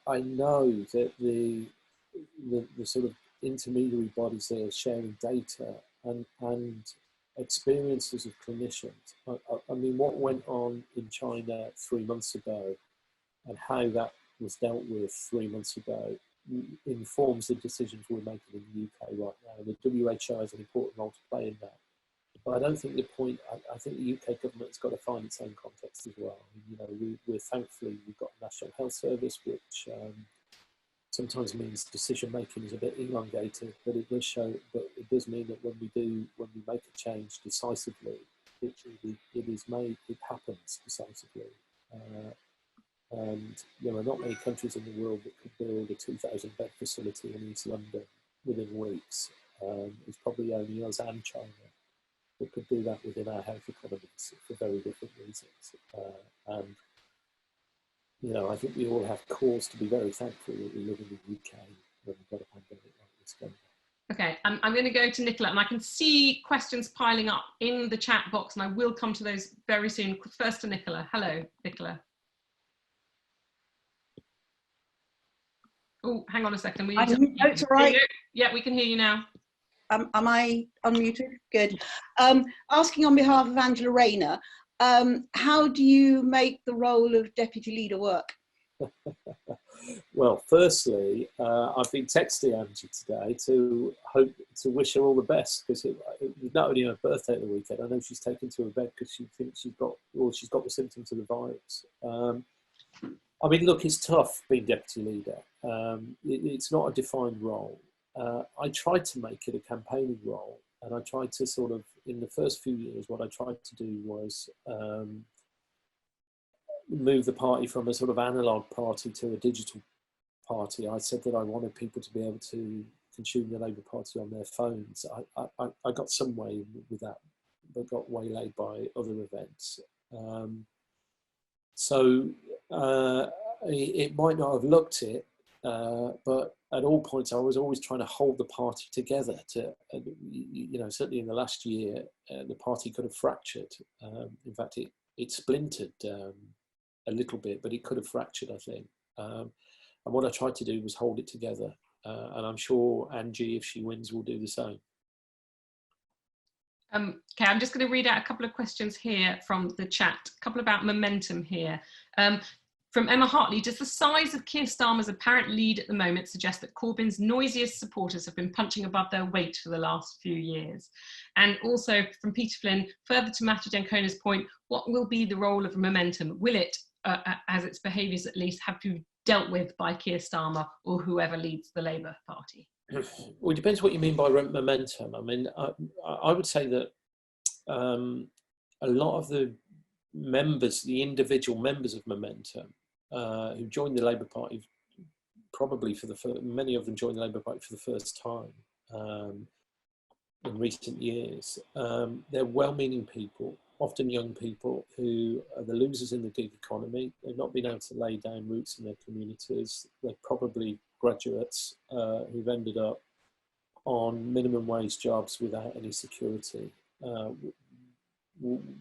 I know that the sort of intermediary bodies that are sharing data and experiences of clinicians. I mean, what went on in China 3 months ago and how that was dealt with 3 months ago informs the decisions we're making in the UK right now. The WHO has an important role to play in that. But I don't think the point. I think the UK government's got to find its own context as well. You know, we're thankfully we've got a National Health Service, which sometimes means decision making is a bit elongated, but it does show. But it does mean that when we make a change decisively, it is made. It happens decisively. And there are not many countries in the world that could build a 2,000 bed facility in East London within weeks. It's probably only us and China that could do that within our health economies for very different reasons. And, you know, I think we all have cause to be very thankful that we live in the UK when we've got a pandemic like this going on. Okay, I'm going to go to Nicola, and I can see questions piling up in the chat box, and I will come to those very soon. First to Nicola. Hello, Nicola. Oh, hang on a second. It's all right. Yeah, we can hear you now. Am I unmuted? Good. Asking on behalf of Angela Rayner, how do you make the role of deputy leader work? Well, firstly, I've been texting Angie today to wish her all the best, because it was not only her birthday at the weekend. I know she's taken to her bed because she thinks she's got the symptoms of the virus. I mean, look, it's tough being deputy leader. It's not a defined role. I tried to make it a campaigning role, and I tried to sort of, in the first few years, what I tried to do was move the party from a sort of analog party to a digital party. I said that I wanted people to be able to consume the Labour Party on their phones. I got some way with that, but got waylaid by other events. So it might not have looked it, but at all points I was always trying to hold the party together. You know, certainly in the last year, the party could have fractured. In fact, it splintered a little bit, but it could have fractured, I think. And what I tried to do was hold it together. And I'm sure Angie, if she wins, will do the same. Okay, I'm just going to read out a couple of questions here from the chat, a couple about momentum here. From Emma Hartley, does the size of Keir Starmer's apparent lead at the moment suggest that Corbyn's noisiest supporters have been punching above their weight for the last few years? And also from Peter Flynn, further to Matthew Dencona's point, what will be the role of momentum? Will it, as its behaviours at least, have to be dealt with by Keir Starmer or whoever leads the Labour Party? Well, it depends what you mean by momentum. I mean, I would say that a lot of the members, the individual members of momentum, who joined the Labour Party, probably many of them joined the Labour Party for the first time in recent years. They're well-meaning people, often young people who are the losers in the gig economy. They've not been able to lay down roots in their communities. They're probably graduates who've ended up on minimum wage jobs without any security. The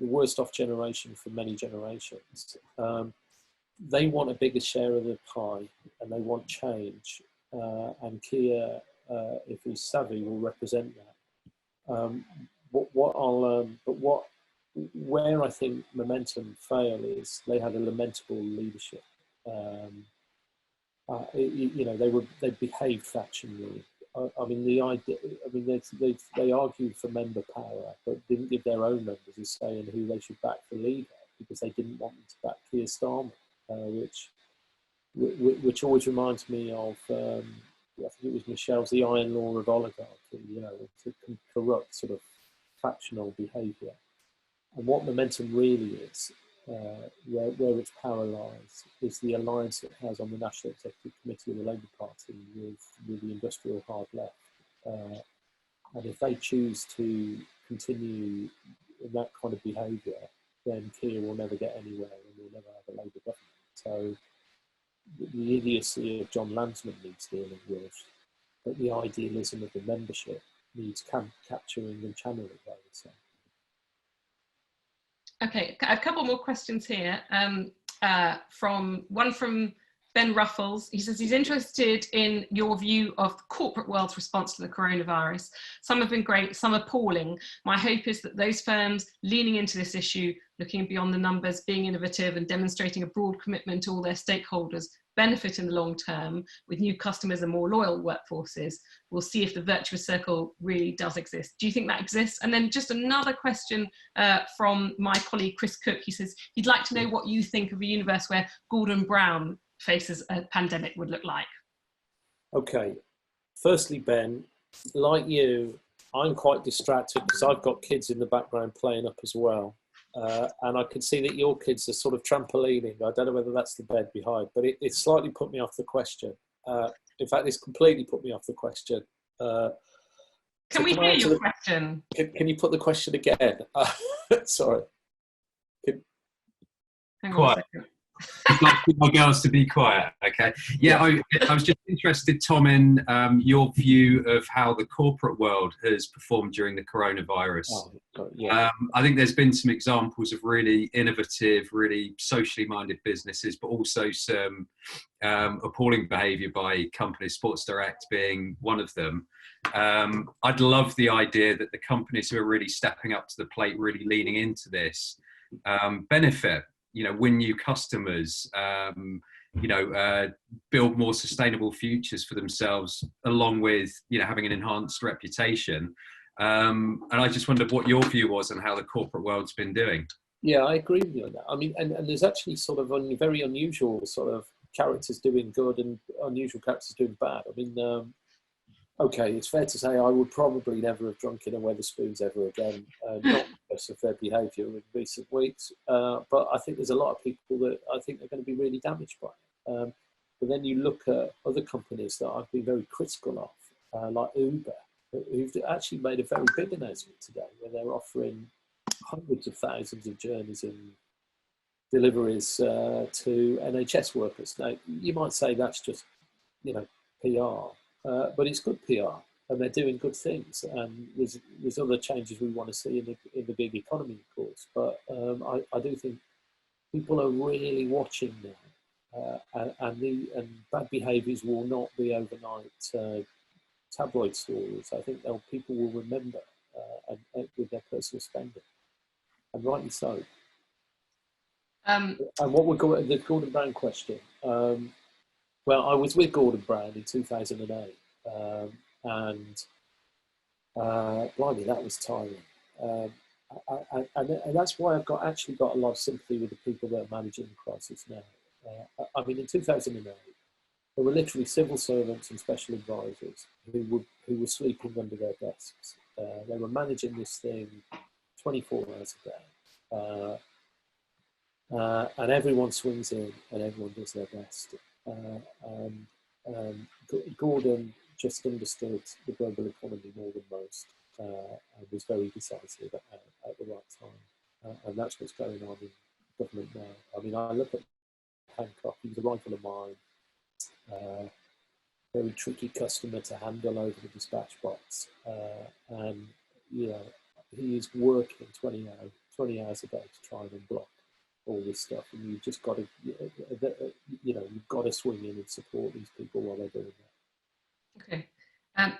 worst off generation for many generations. They want a bigger share of the pie, and they want change. And Keir, if he's savvy, will represent that. Where I think momentum fail is they had a lamentable leadership. You know, they behaved factionally. I mean, the idea. I mean, they argued for member power, but didn't give their own members a say in who they should back for leader, because they didn't want them to back Keir Starmer, which always reminds me of I think it was Michelle's The Iron Law of Oligarchy. You know, to corrupt sort of factional behaviour. And what momentum really is, where its power lies, is the alliance it has on the National Executive Committee of the Labour Party with the industrial hard left. And if they choose to continue in that kind of behaviour, then Keir will never get anywhere and we'll never have a Labour government. So the idiocy of John Landsman needs dealing with, but the idealism of the membership needs capturing and channeling, I would say. Okay, a couple more questions here. From Ben Ruffles, he says he's interested in your view of the corporate world's response to the coronavirus. Some have been great, some appalling. My hope is that those firms leaning into this issue, looking beyond the numbers, being innovative and demonstrating a broad commitment to all their stakeholders, benefit in the long term with new customers and more loyal workforces. We'll see if the virtuous circle really does exist. Do you think that exists? And then just another question from my colleague Chris Cook. He says he'd like to know what you think of a universe where Gordon Brown faces a pandemic would look like. Okay, firstly, Ben, like you, I'm quite distracted because I've got kids in the background playing up as well. And I can see that your kids are sort of trampolining. I don't know whether that's the bed behind, but it slightly put me off the question. In fact, it's completely put me off the question. Can we hear your question? Can you put the question again? Sorry. Hang on a second. I'd like my girls to be quiet, okay? Yeah, I was just interested, Tom, in your view of how the corporate world has performed during the coronavirus. I think there's been some examples of really innovative, really socially minded businesses, but also some appalling behaviour by companies, Sports Direct being one of them. I'd love the idea that the companies who are really stepping up to the plate, really leaning into this, benefit. Win new customers, build more sustainable futures for themselves, along with, having an enhanced reputation. And I just wondered what your view was on how the corporate world's been doing. Yeah, I agree with you on that. I mean, and there's actually sort of very unusual sort of characters doing good and unusual characters doing bad. I mean, okay, it's fair to say I would probably never have drunk in a Wetherspoons ever again, not because of their behaviour in recent weeks, but I think there's a lot of people that I think are going to be really damaged by it. But then you look at other companies that I've been very critical of, like Uber, who've actually made a very big announcement today where they're offering hundreds of thousands of journeys and deliveries to NHS workers. Now, you might say that's just, PR. But it's good PR, and they're doing good things. And there's other changes we want to see in the gig economy, of course. But I do think people are really watching now, and bad behaviours will not be overnight tabloid stories. I think people will remember and with their personal spending, and rightly so. And what we're going the Gordon Brown question. Well, I was with Gordon Brown in 2008, and blimey, that was tiring. And that's why I've actually got a lot of sympathy with the people that are managing the crisis now. I mean, in 2008, there were literally civil servants and special advisors who were sleeping under their desks. They were managing this thing 24 hours a day, and everyone swings in and everyone does their best. Gordon just understood the global economy more than most, and was very decisive at the right time, and that's what's going on in government now. I mean, I look at Hancock; he was a rival of mine, very tricky customer to handle over the dispatch box, and he is working 20 hours a day to try and unblock all this stuff, and you've just got to, you've got to swing in and support these people while they're doing that. Okay,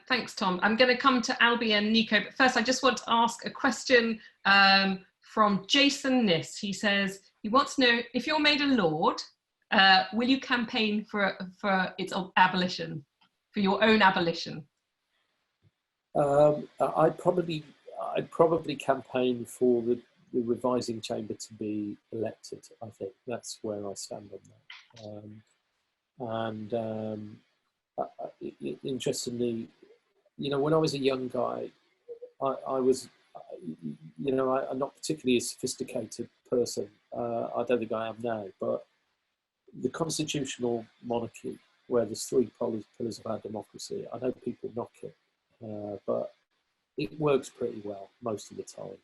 thanks, Tom. I'm going to come to Albie and Nico, but first I just want to ask a question from Jason Niss. He says he wants to know, if you're made a lord, will you campaign for its abolition, for your own abolition? I'd probably campaign for the revising chamber to be elected. I think that's where I stand on that. Interestingly, when I was a young guy, I was, I'm not particularly a sophisticated person. I don't think I am now, but the constitutional monarchy, where there's three pillars of our democracy, I know people knock it, but it works pretty well most of the time.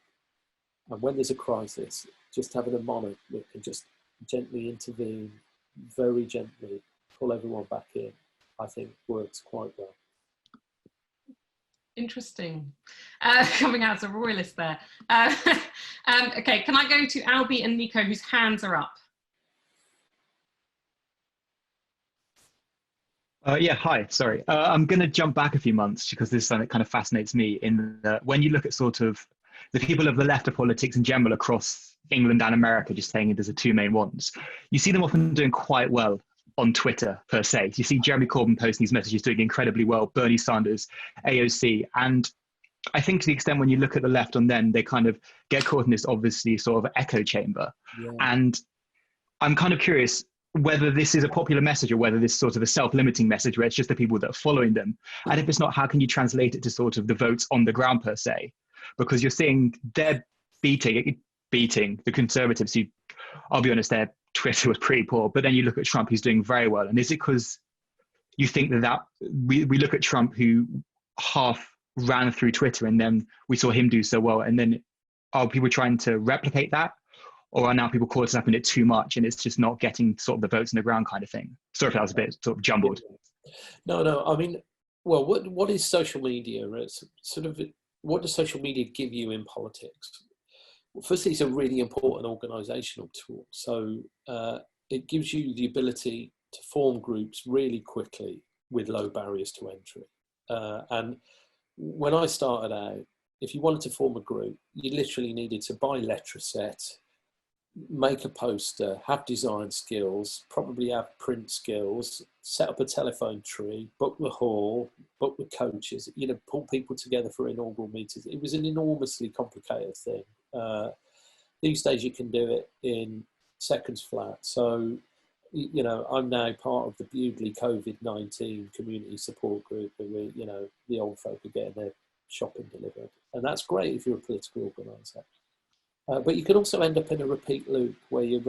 And when there's a crisis, just having a monarch that can just gently intervene, very gently pull everyone back in, I think works quite well. Interesting. Coming out as a royalist there. Okay, can I go to Albie and Nico, whose hands are up? Yeah, hi, sorry. I'm going to jump back a few months because this is something that kind of fascinates me in that when you look at sort of the people of the left of politics in general across England and America, just saying there's the two main ones, you see them often doing quite well on Twitter per se. You see Jeremy Corbyn posting these messages doing incredibly well, Bernie Sanders, AOC, and I think to the extent when you look at the left on them, they kind of get caught in this obviously sort of echo chamber. Yeah. And I'm kind of curious whether this is a popular message or whether this is sort of a self-limiting message where it's just the people that are following them. And if it's not, how can you translate it to sort of the votes on the ground per se? Because you're seeing they're beating the Conservatives who, I'll be honest, their Twitter was pretty poor. But then you look at Trump, who's doing very well. And is it because you think that we look at Trump, who half ran through Twitter and then we saw him do so well, and then are people trying to replicate that? Or are now people caught up in it too much and it's just not getting sort of the votes in the ground kind of thing? Sorry if that was a bit sort of jumbled. No, I mean, well, what is social media? It's sort of, what does social media give you in politics? Well, firstly, it's a really important organisational tool. So it gives you the ability to form groups really quickly with low barriers to entry. And when I started out, if you wanted to form a group, you literally needed to buy letter set, make a poster, have design skills, probably have print skills, set up a telephone tree, book the hall, book the coaches, pull people together for inaugural meetings. It was an enormously complicated thing. These days you can do it in seconds flat. So, I'm now part of the Bewdley COVID-19 community support group where, the old folk are getting their shopping delivered. And that's great if you're a political organiser. But you can also end up in a repeat loop where you're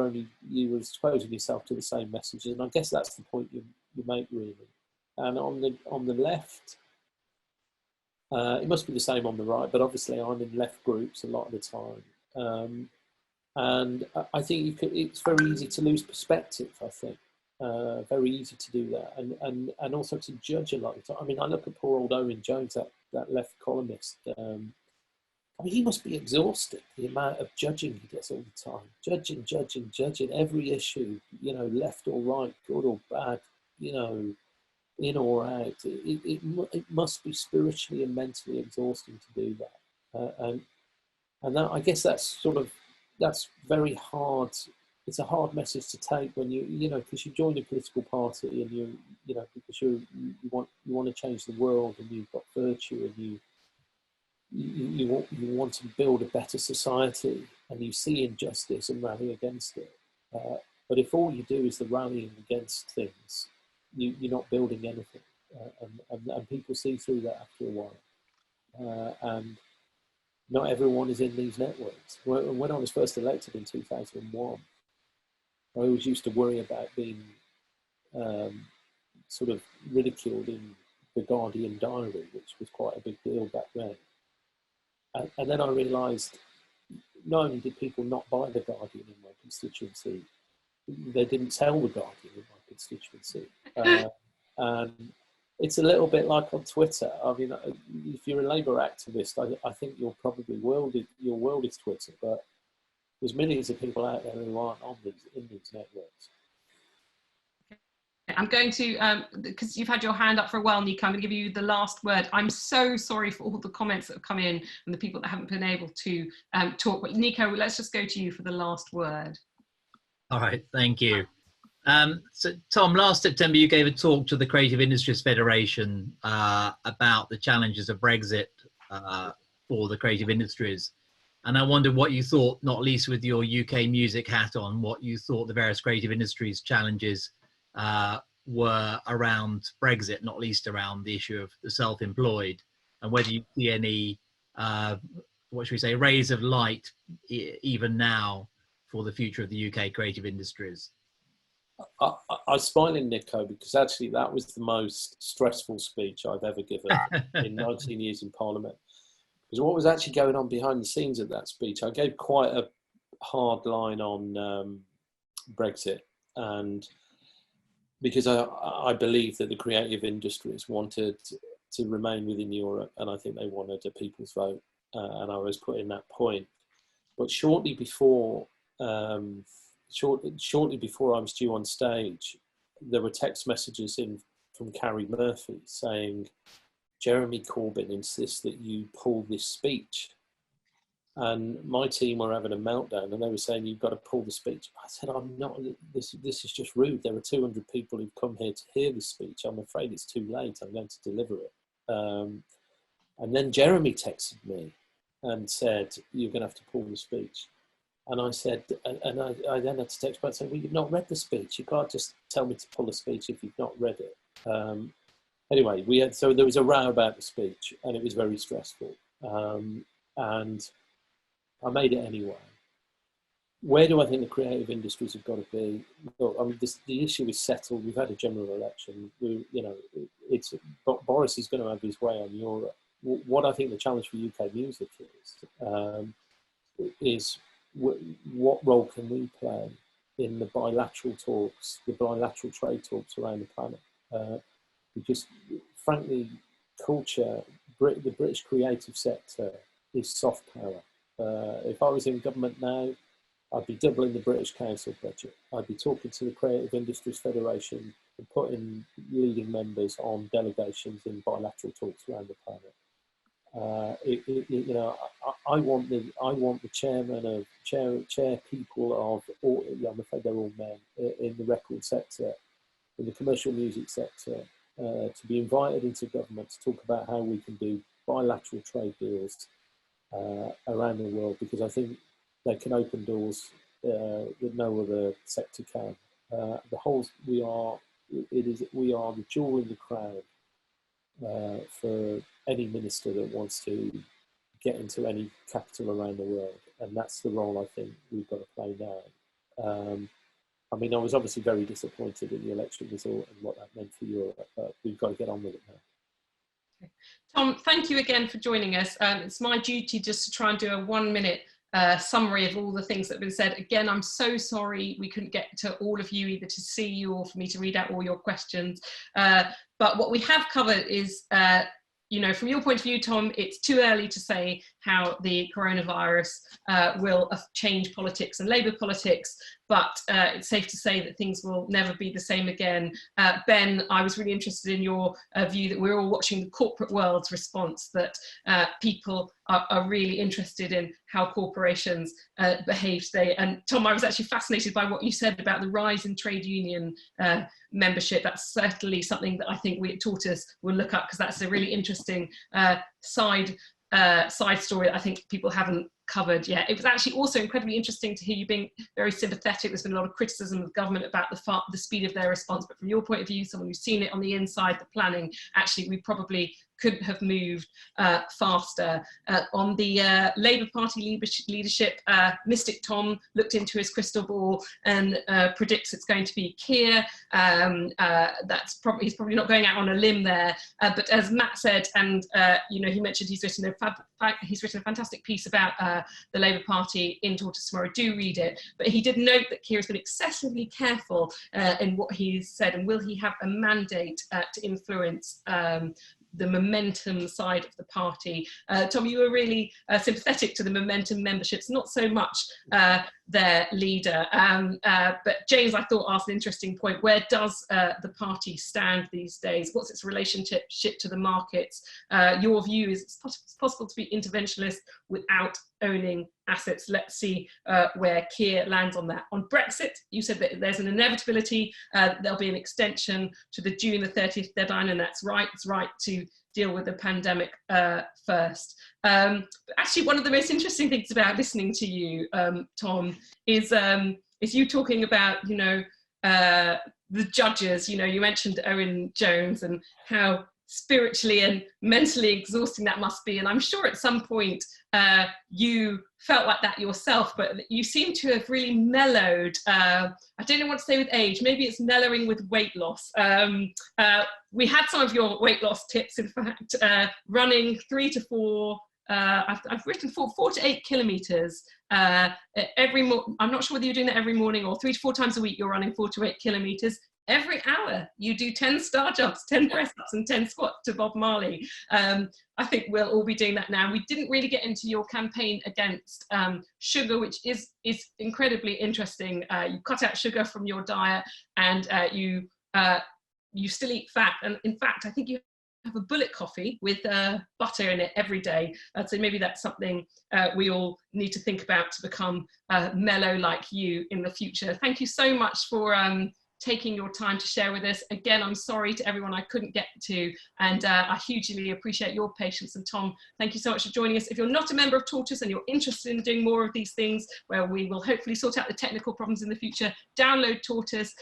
exposing yourself to the same messages, and I guess that's the point you make really. And on the left, it must be the same on the right, but obviously I'm in left groups a lot of the time, and I think it's very easy to lose perspective. I think very easy to do that, and also to judge a lot of the time. I mean, I look at poor old Owen Jones, that left columnist. I mean, he must be exhausted, the amount of judging he does all the time. Judging every issue, left or right, good or bad, in or out. It must be spiritually and mentally exhausting to do that. And that, I guess that's very hard. It's a hard message to take when because you join a political party and because you want to change the world and you've got virtue and you want to build a better society and you see injustice and rally against it. But if all you do is the rallying against things, you're not building anything. And people see through that after a while. And not everyone is in these networks. When I was first elected in 2001, I always used to worry about being sort of ridiculed in the Guardian diary, which was quite a big deal back then. And then I realised not only did people not buy the Guardian in my constituency, they didn't sell the Guardian in my constituency. And it's a little bit like on Twitter. I mean, if you're a Labour activist, I think your world is Twitter, but there's millions of people out there who aren't in these networks. I'm going to, because you've had your hand up for a while, Nico, I'm going to give you the last word. I'm so sorry for all the comments that have come in and the people that haven't been able to talk. But Nico, let's just go to you for the last word. All right, thank you. So, Tom, last September you gave a talk to the Creative Industries Federation about the challenges of Brexit for the creative industries. And I wondered what you thought, not least with your UK music hat on, what you thought the various creative industries challenges were around Brexit, not least around the issue of the self-employed, and whether you see any, what should we say, rays of light even now for the future of the UK creative industries. I was smiling, Nico, because actually that was the most stressful speech I've ever given in 19 years in Parliament. Because what was actually going on behind the scenes of that speech, I gave quite a hard line on Brexit, and because I believe that the creative industries wanted to remain within Europe, and I think they wanted a people's vote, and I was putting that point. But shortly before I was due on stage, there were text messages in from Carrie Murphy saying, Jeremy Corbyn insists that you pull this speech. And my team were having a meltdown and they were saying, you've got to pull the speech. I said, I'm not, this is just rude. There are 200 people who've come here to hear this speech. I'm afraid it's too late. I'm going to deliver it. And then Jeremy texted me and said, you're going to have to pull the speech. And I said, and I then had to text back saying, well, you've not read the speech. You can't just tell me to pull the speech if you've not read it. Anyway, so there was a row about the speech and it was very stressful. And I made it anyway. Where do I think the creative industries have got to be? Look, I mean, the issue is settled. We've had a general election. Boris is going to have his way on Europe. What I think the challenge for UK music is what role can we play in the bilateral talks, the bilateral trade talks around the planet? Because, frankly, culture, the British creative sector is soft power. If I was in government now, I'd be doubling the British Council budget. I'd be talking to the Creative Industries Federation and putting leading members on delegations in bilateral talks around the planet. I want the chairman of chair people of all. I'm afraid they're all men in the record sector, in the commercial music sector, to be invited into government to talk about how we can do bilateral trade deals around the world, because I think they can open doors that no other sector can. We are the jewel in the crown for any minister that wants to get into any capital around the world, and that's the role I think we've got to play now. I mean, I was obviously very disappointed in the election result and what that meant for Europe, but we've got to get on with it now. Tom, thank you again for joining us. It's my duty just to try and do a 1-minute summary of all the things that have been said. Again, I'm so sorry we couldn't get to all of you, either to see you or for me to read out all your questions. But what we have covered is, from your point of view, Tom, it's too early to say how the coronavirus will change politics and Labour politics, but it's safe to say that things will never be the same again. Ben, I was really interested in your view that we're all watching the corporate world's response, that people are really interested in how corporations behave today. And Tom, I was actually fascinated by what you said about the rise in trade union membership. That's certainly something that I think we at Tortoise will look up, because that's a really interesting side story that I think people haven't covered yet. It was actually also incredibly interesting to hear you being very sympathetic. There's been a lot of criticism of government about the speed of their response, but from your point of view, someone who's seen it on the inside, the planning, actually we probably couldn't have moved faster. On the Labour Party leadership, Mystic Tom looked into his crystal ball and predicts it's going to be Keir. He's probably not going out on a limb there, but as Matt said, and he mentioned he's written a fantastic piece about the Labour Party in Tortoise tomorrow. Do read it. But he did note that Keir has been excessively careful in what he's said, and will he have a mandate to influence the momentum side of the party? Tom, you were really sympathetic to the momentum memberships, not so much their leader. But James, I thought, asked an interesting point. Where does the party stand these days? What's its relationship to the markets? Your view is it's possible to be interventionist without owning assets. Let's see where Keir lands on that. On Brexit, you said that there's an inevitability. There'll be an extension to the June the 30th deadline, and that's right. It's right to deal with the pandemic first. But actually, one of the most interesting things about listening to you, Tom, is you talking about, the judges. You mentioned Owen Jones and how spiritually and mentally exhausting that must be. And I'm sure at some point you felt like that yourself, but you seem to have really mellowed. I don't know what to say with age. Maybe it's mellowing with weight loss. We had some of your weight loss tips, in fact, running 3 to 4, I've written 4 to 8 kilometers every morning. I'm not sure whether you're doing that every morning or 3 to 4 times a week. You're running 4 to 8 kilometers. Every hour you do 10 star jumps, 10 press ups and 10 squats to Bob Marley. I think we'll all be doing that now. We didn't really get into your campaign against sugar, which is incredibly interesting. You cut out sugar from your diet, and you you still eat fat. And in fact, I think you have a bullet coffee with butter in it every day. So maybe that's something we all need to think about to become mellow like you in the future. Thank you so much for taking your time to share with us. Again, I'm sorry to everyone I couldn't get to, and I hugely appreciate your patience. And Tom, thank you so much for joining us. If you're not a member of Tortoise and you're interested in doing more of these things, where we will hopefully sort out the technical problems in the future, download Tortoise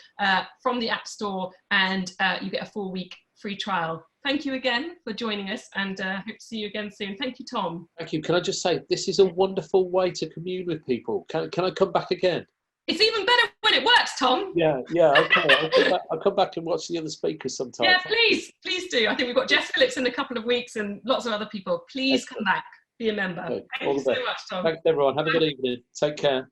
from the App Store, and you get a 4-week free trial. Thank you again for joining us, and hope to see you again soon. Thank you, Tom. Thank you. Can I just say, this is a wonderful way to commune with people. Can I come back again? It's even better when it works, Tom. Yeah, okay. I'll come back and watch the other speakers sometime. Yeah, please do. I think we've got Jeff Phillips in a couple of weeks and lots of other people. Please come back, be a member. Okay. Thank you so much, Tom. Thanks, everyone. Have a good evening. Take care.